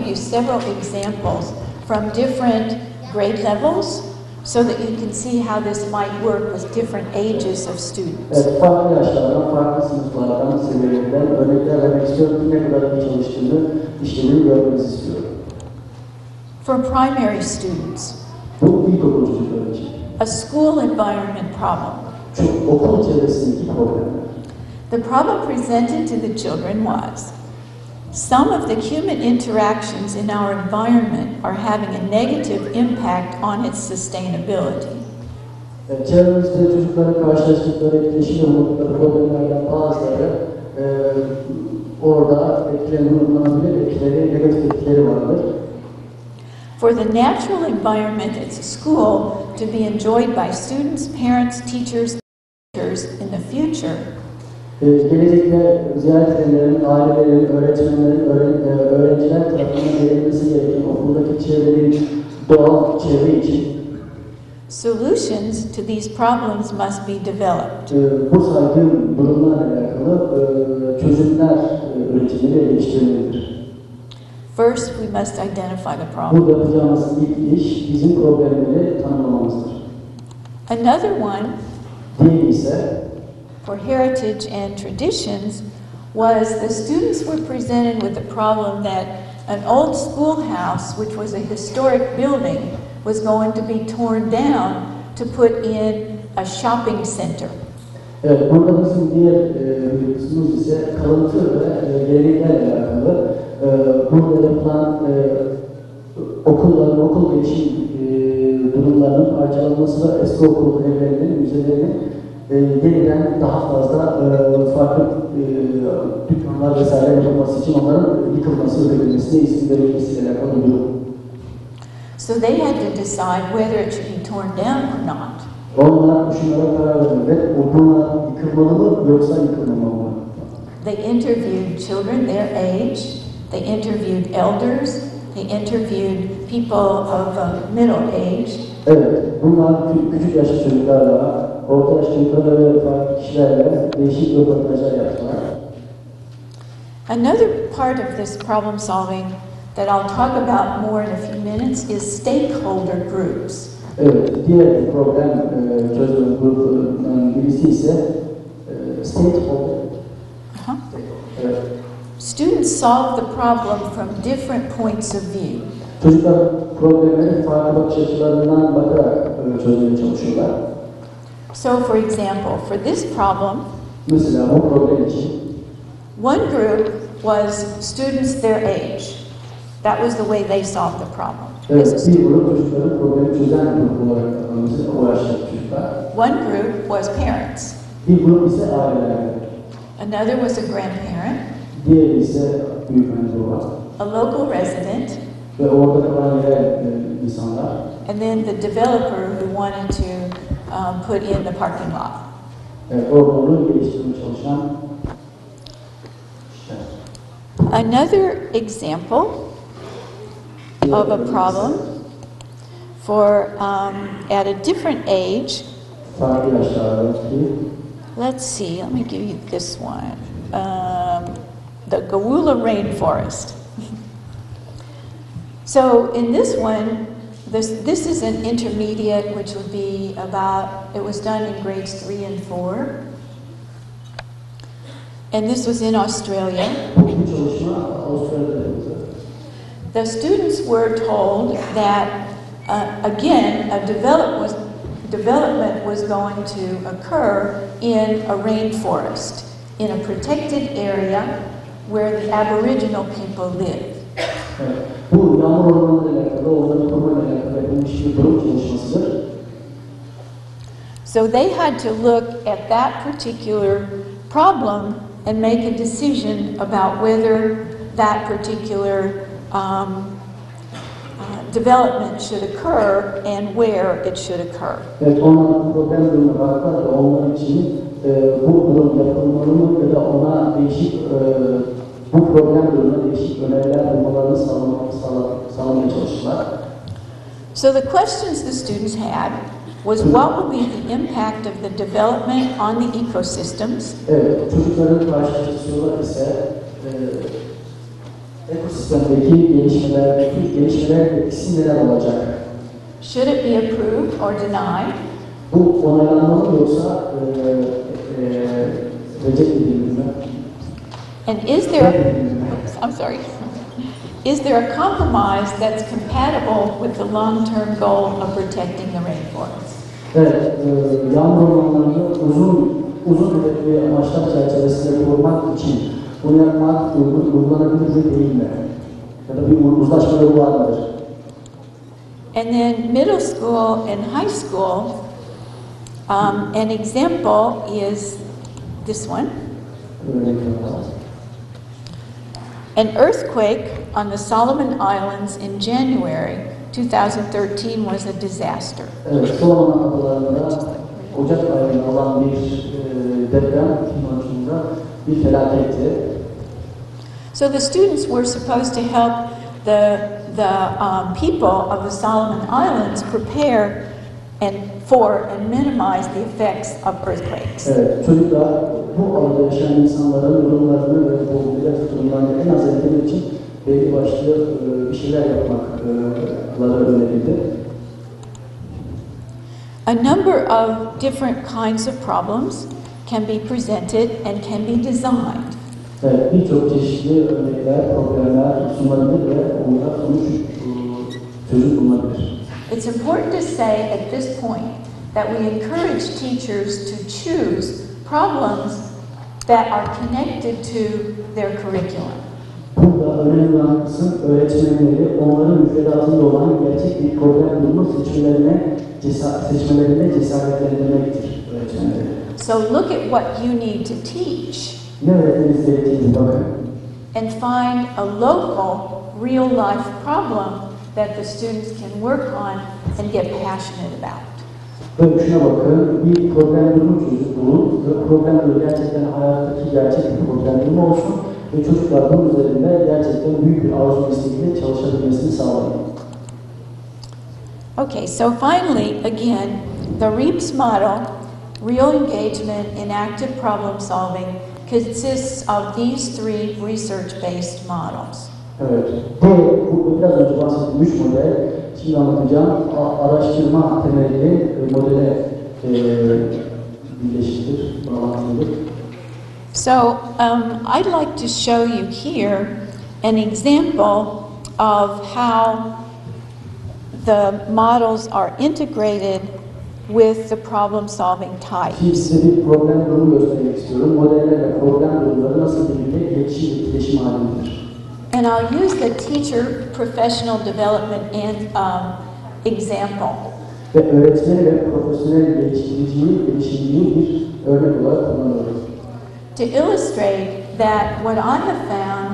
you several examples from different grade levels so that you can see how this might work with different ages of students. Evet, farklı yaşlardan, farklı sınıflardan, seviyelerden örnekler vermek istiyorum ki ne kadar iyi çalıştığını, işlediğini görmenizi istiyorum. For primary students, Bu ilkokul çocukları için. a school environment problem. Çünkü okul çevresindeki problemler. The problem presented to the children was, some of the human interactions in our environment are having a negative impact on its sustainability. Çevremizde çocukların karşılaştıkları etkileşim bulundukları problemlerden bazıları orada etkilerini uygulanabilir, negatif etkileri vardır. For the natural environment at school to be enjoyed by students, parents, teachers, in the future, Gelecekte ziyaret edenlerin, ailelerin, öğretmenlerin, öğrenciler tarafından verilmesi gereken okuldaki çevrenin doğal çevre için solutions to these problems must be developed. bu saydığım durumlarla alakalı çözümler üretimleri ve geliştirilmelidir. First, we must identify the problem. Burada yapacağımız ilk iş bizim problemleri tanımlamamızdır. Another one, Diğeri ise for heritage and traditions, was the students were presented with the problem that an old schoolhouse, which was a historic building, was going to be torn down to put in a shopping center. Evet, burada bizim diğer kısmımız ise kalıntı ve geleneklerle alakalı. Burada yapılan okul gelişim durumlarının parçalanması ve eski okul evlerinin, müzelerinin yeniden daha fazla farklı dükkanlar vesaire yapılması için onların yıkılması, ödedilmesine izin verilmesiyle alakalı bir durum. So they had to decide whether it should be torn down or not. Onlar şunlara karar verdiler, bunlar yıkılmalı mı yoksa yıkılmamalı mı? They interviewed children their age, they interviewed elders, they interviewed people of middle age. Evet, bunlar küçük yaşlı çocuklarla, orta yaşlı çocuklarla ve farklı kişilerle değişik röportajlar yaptılar. Another part of this problem solving that I'll talk about more in a few minutes is stakeholder groups. Evet, diğer bir problem çözüm grubundan birisi ise stakeholder. Evet. Students solve the problem from different points of view. Çocuklar problemleri farklı bakış açılarından bakarak çözmeye çalışıyorlar. So for example, for this problem, Mesela bu problem için one group was students their age. That was the way they solved the problem. evet, bir grup çocukların problemi çözen grup olarak o yaştaki çocuklar. One group was parents. Bir grup ise aileler. Another was a grandparent. Diğeri ise büyük anne baba. A local resident. Ve orada kalan yerel insanlar. And then the developer who wanted to put in the parking lot. Evet, orada onu geliştirmeye çalışan kişiler. Another example of a problem for at a different age. Farklı yaşlardaki. Let's see, let me give you this one. The Gawula rainforest. So in this one, This is an intermediate, which would be about, it was done in grades 3 and 4. And this was in Australia. Bu çalışma Avustralya'da yapıldı. The students were told that, again, development was going to occur in a rainforest, in a protected area where the Aboriginal people live. Evet. Bu yağmur ormanlarıyla alakalı, onların korumayla alakalı yapılmış bir bölüm çalışmasıdır. So they had to look at that particular problem and make a decision about whether that particular development should occur and where it should occur. Evet, onlar problem durumuna baktılar ve onlar için bu durum yapılmalı mı ya da ona değişik bu problem durumuna değişik öneriler bulmalarını sağlamaya çalıştılar. So the questions the students had was what would be the impact of the development on the ecosystems? Evet, çocukların karşılaştığı sorular ise ekosistemdeki gelişmeler etkisi neler olacak? Should it be approved or denied? Bu onaylanmalı mı yoksa reddedilmeli mi? And is there is there a compromise that's compatible with the long-term goal of protecting the rainforest? Evet, yağmur ormanlarını uzun hedefli amaçlar çerçevesinde korumak için bunu yapmak uygulanabilir mi değil mi? Ya da bir uzlaşma yolu var mıdır? And then middle school and high school, an example is this one. An earthquake on the Solomon Islands in January 2013 was a disaster. Evet, Solomon Adaları'nda Ocak ayında olan bir deprem 2013'da bir felaketti. So the students were supposed to help the people of the Solomon Islands prepare and minimize the effects of earthquakes. Evet, çocuklar bu alanda yaşayan insanların durumlarını ve bu millet durumlarını en az etkilemek için belli başlı bir şeyler yapmakları önerildi. A number of different kinds of problems can be presented and can be designed. Evet, birçok çeşitli örnekler, problemler sunulabilir ve onlara çözüm bulunabilir. It's important to say at this point that we encourage teachers to choose problems that are connected to their curriculum. Burada önemli olan kısım öğretmenleri onların müfredatında olan gerçek bir problem durumu seçmelerine cesaretlendirmektir öğretmenleri. So look at what you need to teach. Ne öğretmeniz gerektiğini bakın. And find a local, real life problem that the students can work on and get passionate about. Ve şuna bakın, bir problem durumu bulun ve problem durumu gerçekten hayattaki gerçek bir problem durumu olsun ve çocuklar bunun üzerinde gerçekten büyük bir arzu isteğiyle çalışabilmesini sağlayın. Okay, so finally, again, the REAPS model, real engagement in active problem solving, consists of these three research-based models. Evet, bu biraz önce bahsettiğim 3 model, şimdi anlatacağım araştırma temelli modele birleşiktir, bağlantılıdır. So, I'd like to show you here an example of how the models are integrated with the problem-solving type. Şimdi size bir problem durumu göstermek istiyorum. Modellerle problem durumları nasıl birlikte iletişim halindedir. And I'll use the teacher professional development and example. Ve öğretmeni ve profesyonel geliştiriciyi bir örnek olarak kullanıyoruz. To illustrate that what I have found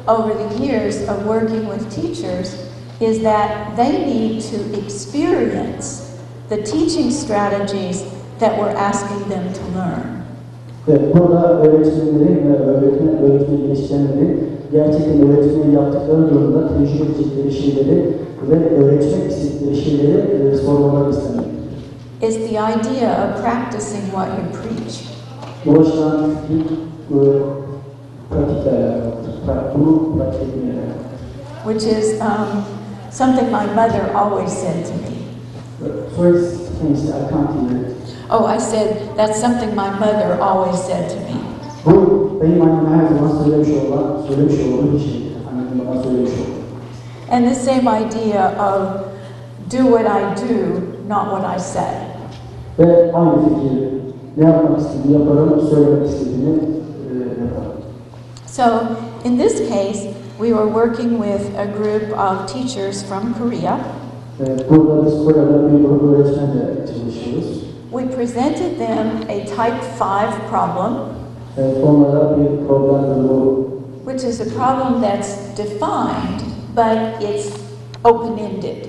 over the years of working with teachers is that they need to experience the teaching strategies that we're asking them to learn. Evet, burada öğretmenlerin ve öğretmen geliştirenlerin gerçekten öğretmenin yaptıkları durumda tecrübe edecekleri şeyleri ve öğretmek istedikleri şeyleri sormaları istenir. Is the idea of practicing what you preach. Ulaşılan ilk pratikle alakalıdır. Bunu pratik etmeye alakalıdır. Which is something my mother always said to me. Sorry, I can't hear it. Oh, I said, that's something my mother always said to me. Bu benim annem her zaman söylemiş olduğu bir şeydir. Annem bana söylemiş oldu. And the same idea of do what I do, not what I say. Ve aynı fikir, ne yapmak istediğini yaparım, söylemek istediğini yaparım. So, in this case, we were working with a group of teachers from Korea. Burada biz Kore'de bir grup öğretmenle çalışıyoruz. We presented them a type 5 problem, Onlara bir problem bu. which is a problem that's defined, but it's open-ended.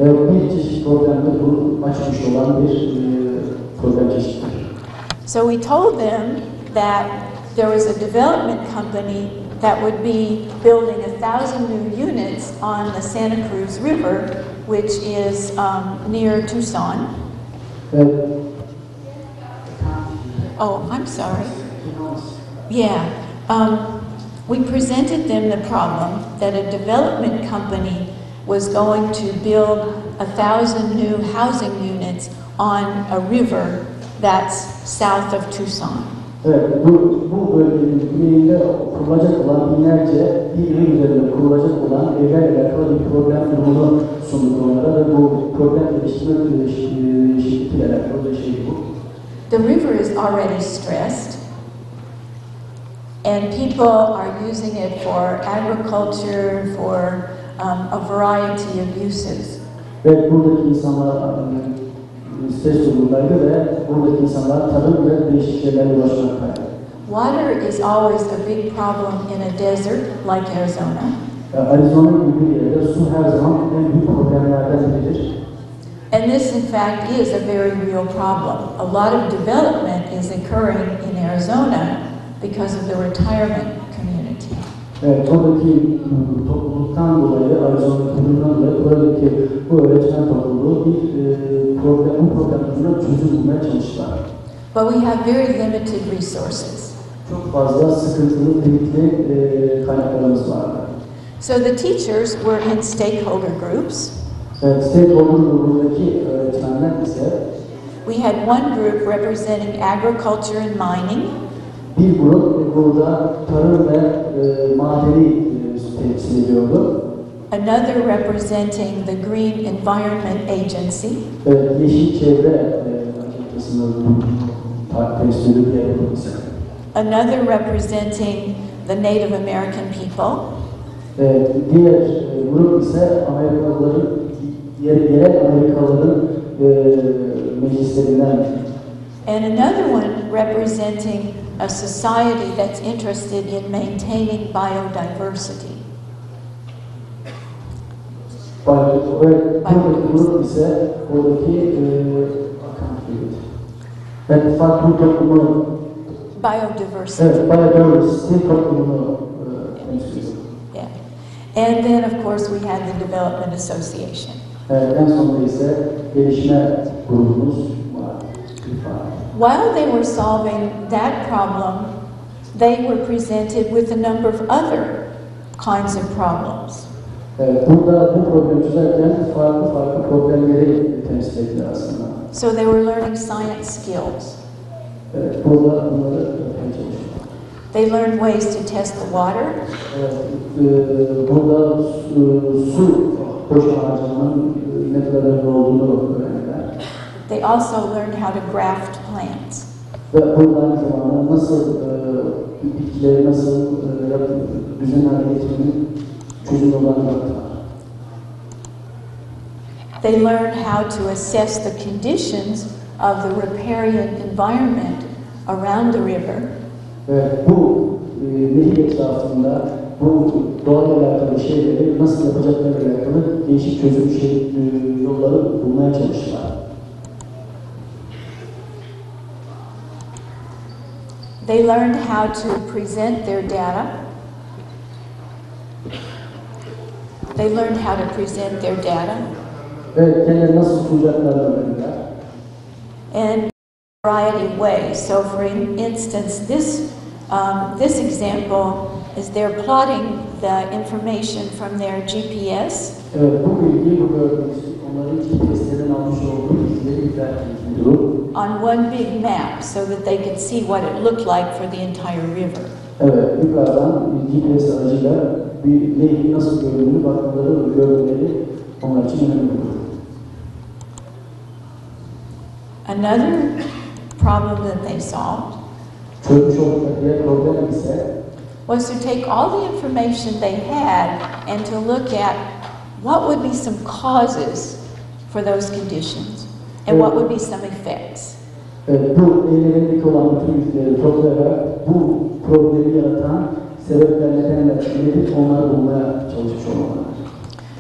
Bir çeşit problemde bunu açmış olan bir problem çeşittir. So we told them that there was a development company that would be building 1,000 new units on the Santa Cruz River, which is near Tucson. Oh, I'm sorry. Yeah. We presented them the problem that a development company was going to build 1,000 new housing units on a river that's south of Tucson. Evet, bu bölgenin güneyinde kurulacak olan binlerce bir üzerinde kurulacak olan evlerle alakalı bir problem durumunu sunduk onlara ve bu problem geliştirme şirketiyle alakalı bir şey bu. The river is already stressed, and people are using it for agriculture, for a variety of uses. Ve buradaki insanlar stres durumundaydı ve buradaki insanlar tarım ve değişik şeylerle uğraşmaktaydı. Water is always a big problem in a desert like Arizona. Arizona gibi bir yerde su her zaman en büyük problemlerden biridir. And this, in fact, is a very real problem. A lot of development is occurring in Arizona because of the retirement community. Evet, oradaki topluluktan dolayı, Arizona topluluğundan dolayı buradaki bu öğretmen topluluğu bu problemlerine çözüm bulmaya çalıştılar. But we have very limited resources. Çok fazla sıkıntılı, limitli kaynaklarımız vardı. So the teachers were in stakeholder groups. Evet, stakeholder grubundaki öğretmenler ise We had one group representing agriculture and mining. bir grup burada tarım ve madeni temsil ediyordu. Another representing the Green Environment Agency. Yeşil çevre aktivitesini temsil ediyordu. Another representing the Native American people. Diğer grup ise Amerikalıların, yerel Amerikalıların meclislerinden. And another one representing a society that's interested in maintaining biodiversity. Buradaki grup ise oradaki farklı toplumu Biodiversity. evet, biodiversity toplumunu temsil ediyor. Yeah. And then, of course, we had the Development Association. En sonunda ise gelişme grubumuz var. While they were solving that problem, they were presented with a number of other kinds of problems. Burada bu problemi çözerken farklı problemleri temsil ediyor aslında. So they were learning science skills. Burada bunları öğretmeye çalışıyor. They learned ways to test the water. Burada su boş harcamanın ne kadar önemli olduğunu öğrendiler. They also learned how to graft plants. Ve burada aynı zamanda nasıl bitkileri nasıl düzen hale getirmenin çözüm yollarına baktılar. They learned how to assess the conditions of the riparian environment around the river. Bu nehir etrafında bu doğayla alakalı şeyleri nasıl yapacaklarıyla alakalı değişik çözüm yolları bulmaya çalıştılar. They learned how to present their data. They learned how to present their data. Evet, kendileri nasıl sunacaklarını öğrendiler. And a variety of ways. So, for instance, this example is they're plotting the information from their GPS. Evet, bu bilgi, bu gördüğünüz onların GPS'lerden almış olduğu bilgileri yüklerken durum. On one big map so that they could see what it looked like for the entire river. Evet, yukarıdan bir GPS aracıyla bir neyin nasıl göründüğünü bakmaları ve görmeleri onlar için önemli olur. Another problem that they solved Çözmüş oldukları diğer problem ise was to take all the information they had and to look at what would be some causes for those conditions and what would be some effects. Bu ellerindeki olan bütün bilgileri toplayarak bu problemi yaratan sebepler, nedenler nedir onları bulmaya çalışmış olmalılar.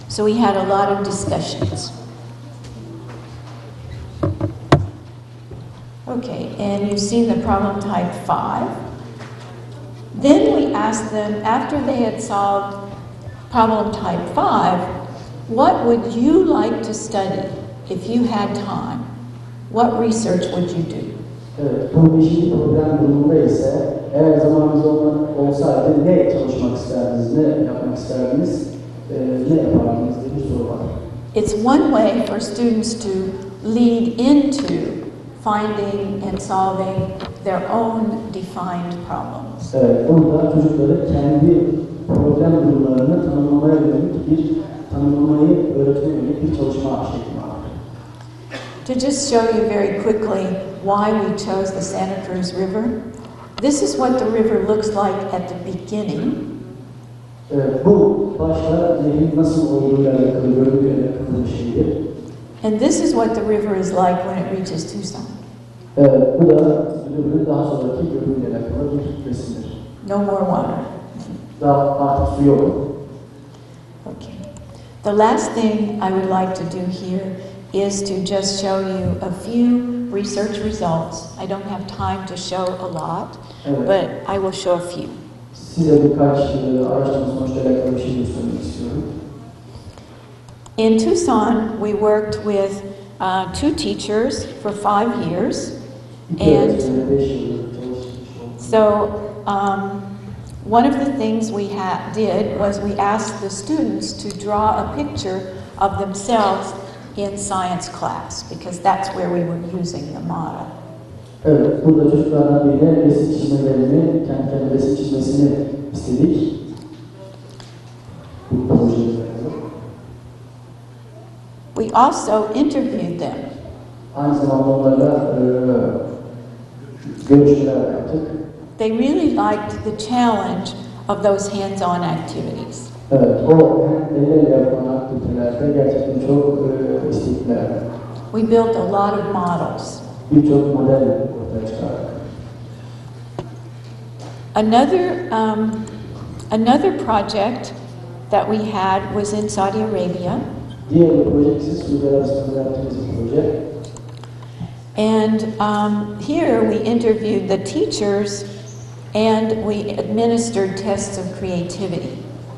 So we had a lot of discussions. Okay, and you've seen the problem type 5. Then we asked them, after they had solved problem type 5, what would you like to study if you had time? What research would you do? Evet, bu beşinci problem durumunda ise eğer zamanınız olsaydı ne çalışmak isterdiniz, ne yapmak isterdiniz, ne yapardınız diye bir soru var. It's one way for students to lead into finding and solving their own defined problems. Evet, burada çocukları kendi problem durumlarını tanımlamaya yönelik tanımlamayı öğretmeye yönelik bir çalışma şekli var. To just show you very quickly why we chose the Santa Cruz River, this is what the river looks like at the beginning. Evet, bu başta nehrin nasıl olduğuyla alakalı, görüntüyle alakalı bir şeydir. And this is what the river is like when it reaches Tucson. Evet, bu da river'ın daha sonraki görüntüyle alakalı bir resimdir. No more water. Daha artık su yok. Okay. The last thing I would like to do here is to just show you a few research results. I don't have time to show a lot, but I will show a few. Size birkaç araştırma sonuçlarıyla alakalı bir şey göstermek istiyorum. In Tucson, we worked with 2 teachers for 5 years, and so one of the things we did was we asked the students to draw a picture of themselves in science class, because that's where we were using the model. Evet, burada çocuklardan birine resim çizmelerini, kendi kendine resim çizmesini istedik. Bu projede. We also interviewed them. Aynı zamanda onlarla görüşmeler yaptık. They really liked the challenge of those hands-on activities. Evet, o ellerle yapılan aktivitelerde gerçekten çok istekliler. We built a lot of models. Birçok model ortaya çıkardık. Another project that we had was in Saudi Arabia. Diğer bir proje ise Suudi Arabistan'da yaptığımız bir proje. And here we interviewed the teachers and we administered tests of creativity.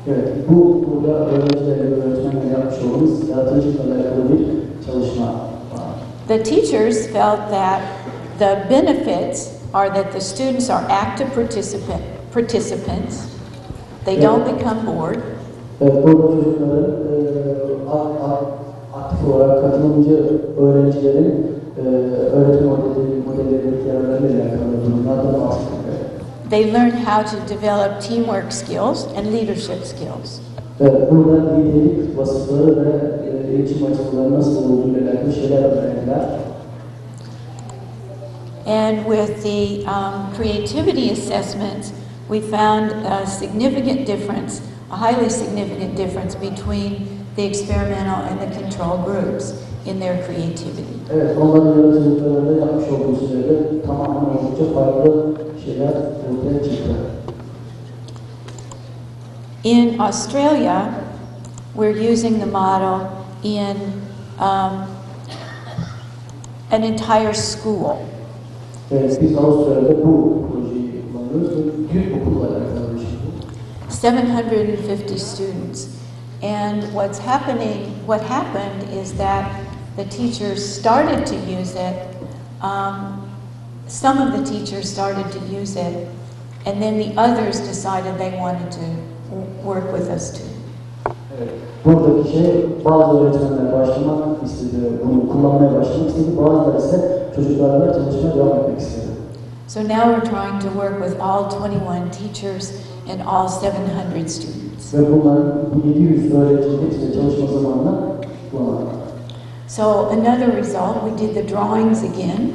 Evet, burada öğrencilerle ve öğretmenlerle yapmış olduğumuz yaratıcılıkla alakalı bir çalışma var. The teachers felt that the benefits are that the students are active participants. They don't become bored. Evet, burada çocukların aktif olarak katılımcı öğrencilerin öğretim modellerindeki yararlarıyla alakalı durumlardan bahsettik. They learn how to develop teamwork skills and leadership skills. Evet, burada liderlik vasıfları ve iletişim açıkları nasıl olduğuyla alakalı şeyler öğrendiler. And with the creativity assessments, we found a significant difference, a highly significant difference between the experimental and the control groups in their creativity. Evet, onların yaratıcılıklarında yapmış olduğu şeylerde tamamen oldukça farklı şeyler ortaya çıktı. In Australia, we're using the model in an entire school. Evet, biz Avustralya'da bu projeyi kullanıyoruz ve büyük okulla alakalı bir şey. 750 students. And what happened is that the teachers started to use it. Some of the teachers started to use it and then the others decided they wanted to work with us too. Evet. Buradaki şey, bazı öğretmenler başlamak istedi, bunu kullanmaya başlamak istedi, bazıları ise çocuklarla çalışmaya devam etmek istedi. So now we're trying to work with all 21 teachers and all 700 students. Ve bunların 700 öğrencinin hepsiyle çalışma zamanında kullanılıyor. So another result, we did the drawings again.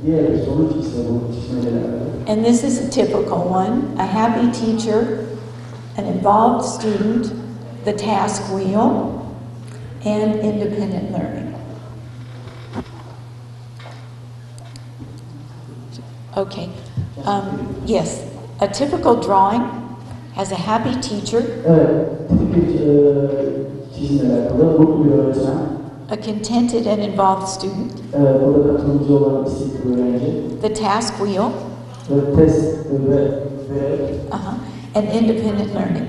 Diğer bir sonuç ise bu çizmelerle. And this is a typical one, a happy teacher, an involved student, the task wheel, and independent learning. Okay, yes, a typical drawing has a happy teacher, Evet, tipik bir çizimle alakalı, mutlu bir öğretmen. a contented and involved student, Evet, burada katılımcı olan istekli bir öğrenci. the task wheel, Ve test ve and independent learning.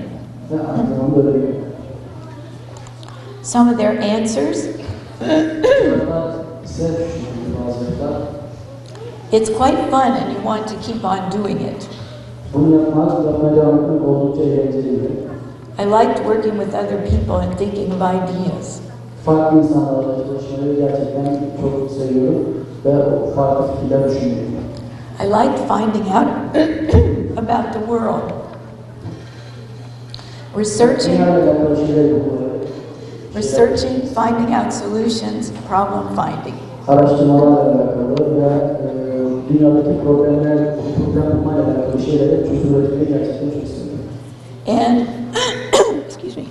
ve aynı zamanda öğrenci. Some of their answers, Çocuklar ise bazıları it's quite fun and you want to keep on doing it. bunu yapmaya devam etmek oldukça eğlenceliydi. I liked working with other people and thinking of ideas. Farklı insanlarla çalışmayı gerçekten çok seviyorum ve farklı fikirler düşünüyorum. I liked finding out about the world. Researching, finding out solutions, problem finding. Araştırmalarla alakalı ve dünyadaki problem bulmayla alakalı şeylere çözüm üretmeyi gerçekten çok seviyorum. And, excuse me,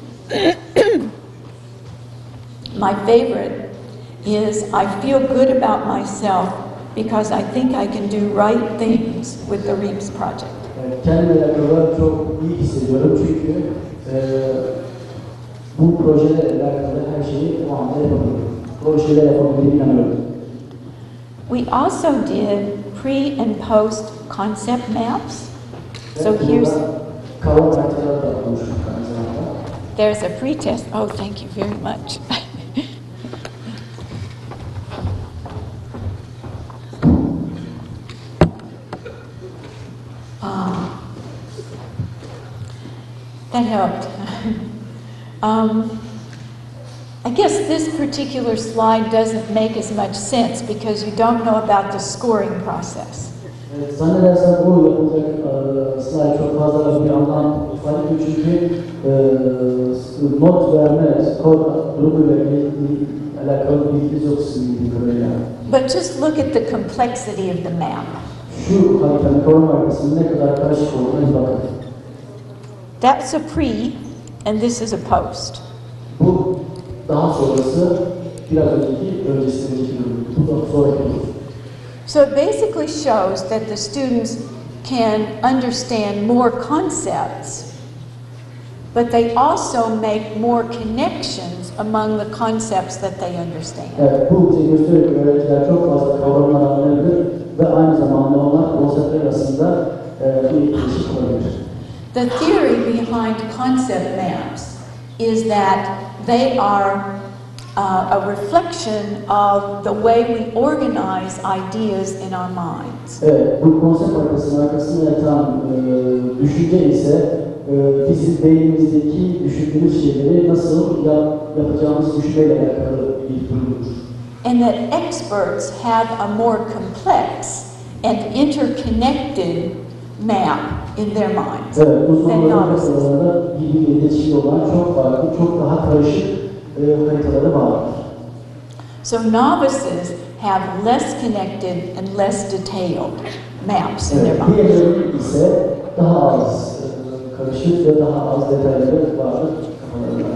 my favorite is I feel good about myself because I think I can do right things with the REAPS project. Kendimle alakalı çok iyi hissediyorum çünkü bu projelerle alakalı her şeyi o anda yapabiliyorum. Doğru şeyler yapabildiğime inanıyorum. We also did pre and post concept maps. So here's, there's a pre-test. Oh, thank you very much. That helped. I guess this particular slide doesn't make as much sense because you don't know about the scoring process. Zannedersem bu yapılacak slide çok fazla bir anlam ifade ediyor çünkü not verme, skor durumuyla alakalı bilginiz yok sizin bildiğim kadarıyla. But just look at the complexity of the map. Şu haritanın koruma arkasının ne kadar karışık olduğuna bakın. That's a pre and this is a post. Bu daha sonrası biraz öncesindeki durum. Bu da sonraki durum. So it basically shows that the students can understand more concepts, but they also make more connections among the concepts that they understand. Evet, bu bize gösteriyor ki öğrenciler çok fazla kavramlar anlayabilir ve aynı zamanda onlar konseptler arasında bir ilişki kurabilir. The theory behind concept maps is that they are a reflection of the way we organize ideas in our minds. Evet, bu konsept arkasında yatan düşünce ise bizim beynimizdeki düşündüğümüz şeyleri nasıl yapacağımız düşünmeyle alakalı bir durumdur. And that experts have a more complex and interconnected map in their minds Evet, than uzmanların novices. kafalarında birbiriyle iletişimde olan çok farklı, çok daha karışık haritaları vardır. So novices have less connected and less detailed maps in their minds. Diğerleri ise daha az karışık ve daha az detayları vardır kafalarında.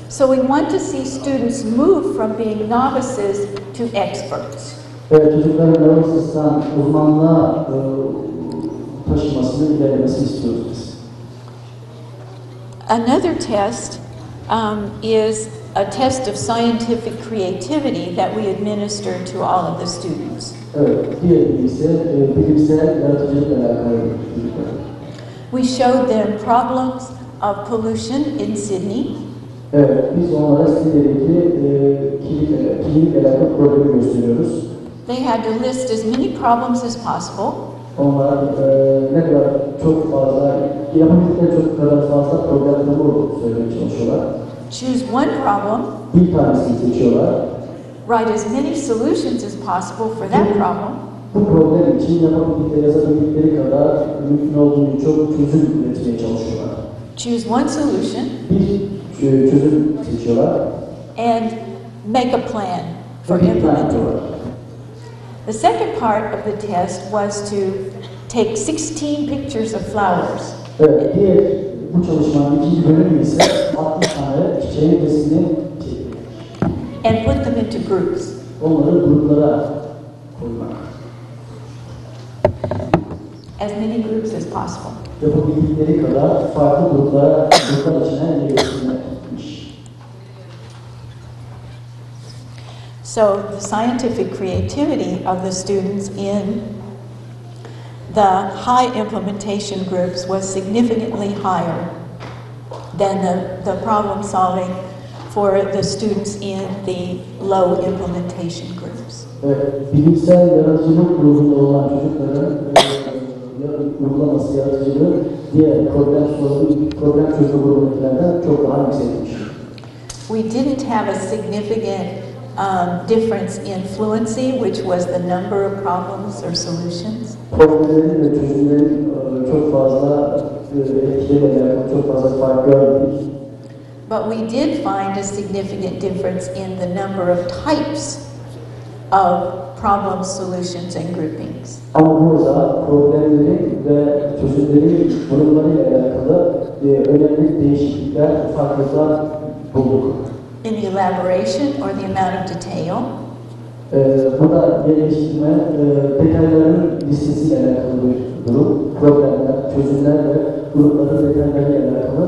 So we want to see students move from being novices to experts. Evet, çocukların novisisten uzmanlığa taşımasını, ilerlemesini istiyoruz biz. Another test is a test of scientific creativity that we administer to all of the students. Evet, diğeri ise bilimsel yaratıcılıkla alakalı çocuklar. We showed them problems of pollution in Sydney. Evet, biz onlara Sydney'deki kirlilikle alakalı problemi gösteriyoruz. They had to list as many problems as possible. Onlar ne kadar çok fazla, yapabildikleri çok kadar fazla problemleri olduğunu söylemeye çalışıyorlar. Choose one problem, Bir tanesini seçiyorlar. write as many solutions as possible for that problem, Bu problem için yapabildikleri, yazabildikleri kadar mümkün olduğu çok çözüm üretmeye çalışıyorlar. choose one solution, Bir çözüm seçiyorlar. and make a plan for Ve bir plan implementing. yapıyorlar. The second part of the test was to take 16 pictures of flowers Evet, diğer bu çalışmanın ikinci bölümü ise 60 tane çiçeğin resmini çekmek. and put them into groups. Onları gruplara koymak. As many groups as possible. Yapabildikleri kadar farklı gruplar içine yerleştirmek. So the scientific creativity of the students in the high implementation groups was significantly higher than the problem solving for the students in the low implementation groups. Evet, bilimsel yaratıcılık grubunda olan çocukların uygulaması yaratıcılığı diğer problem çözme grubundakilerden çok daha yüksekmiş. We didn't have a significant difference in fluency, which was the number of problems or solutions. Problemlerin ve çözümlerin çok fazla etkileriyle çok fazla fark görmedik. But we did find a significant difference in the number of types of problem solutions and groupings. Ama burada problemlerin ve çözümlerin durumlarıyla alakalı önemli değişiklikler, farklılıklar bulduk. In the elaboration or the amount of detail, Bu da yerleştirme detayların listesiyle alakalı bir durum. Problemler, çözümler ve grupların detaylarıyla alakalı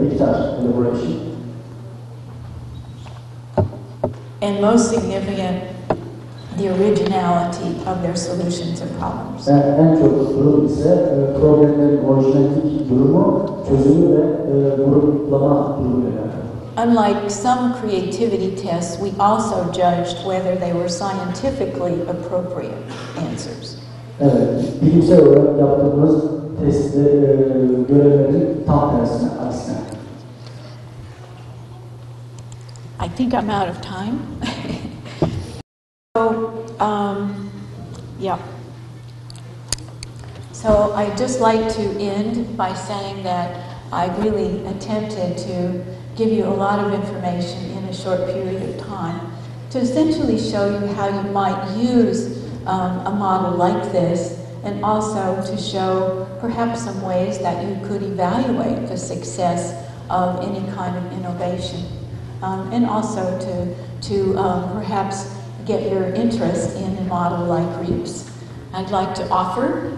miktar, elaboration. and most significant, the originality of their solutions and problems. En çok durum ise problemlerin orijinallik durumu, çözümü ve gruplama durumuyla alakalı. Unlike some creativity tests, we also judged whether they were scientifically appropriate answers. Evet, bilimsel olarak yaptığımız testte görevlerin tam tersine, aksine. I think I'm out of time. So, yeah. So I'd just like to end by saying that I really attempted to give you a lot of information in a short period of time to essentially show you how you might use a model like this, and also to show perhaps some ways that you could evaluate the success of any kind of innovation, and also to perhaps get your interest in a model like REAPS. I'd like to offer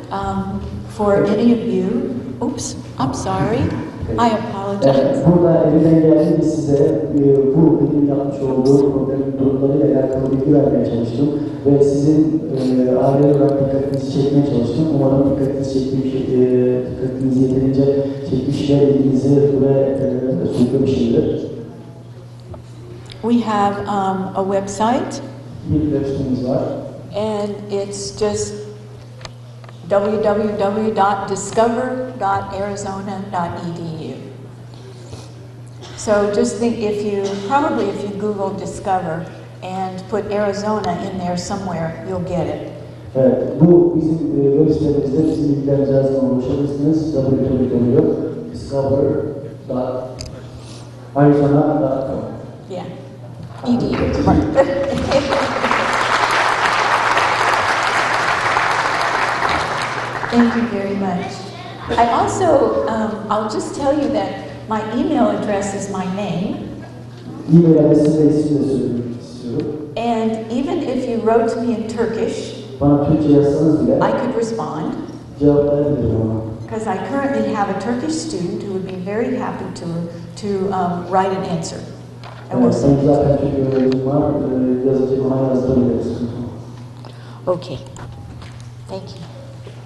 for any of you, oops, I'm sorry, I apologize. Burada elimden geldiğince size bu benim yapmış olduğum problemin durumlarıyla alakalı bilgi vermeye çalıştım ve sizin aile olarak dikkatinizi çekmeye çalıştım. Umarım dikkatinizi yeterince çekmiş ve bilginizi buraya sürüklemişimdir. We have a website, Bir web sitemiz var. and it's just www.discover.arizona.edu. So just think, if you Google Discover and put Arizona in there somewhere, you'll get it. Evet, bu bizim web sitemizde bizim bilgilerimize her zaman ulaşabilirsiniz. www.discover.arizona.com. Yeah, edu. Thank you very much. I also, I'll just tell you that my email address is my name. E-mail adresini ve ismini de söylemek istiyorum. And even if you wrote to me in Turkish, Bana Türkçe yazsanız bile I could respond. cevap verebilirim ama. Because I currently have a Turkish student who would be very happy to write an answer. And we'll Evet, send benim it to zaten Türkçe öğrencim var, yazacak ama yazdırabiliriz. you. Okay. Thank you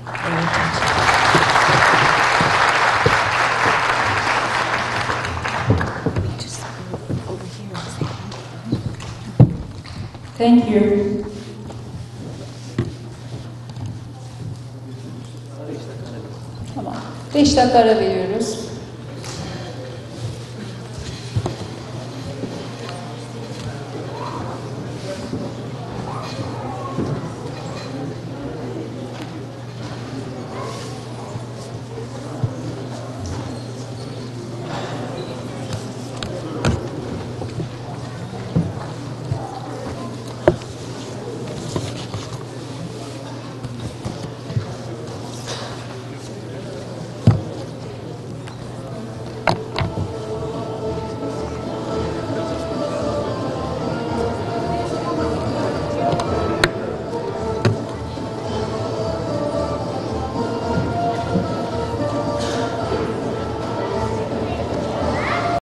for your attention. Just over here. Thank you. 5 dakika ara veriyoruz.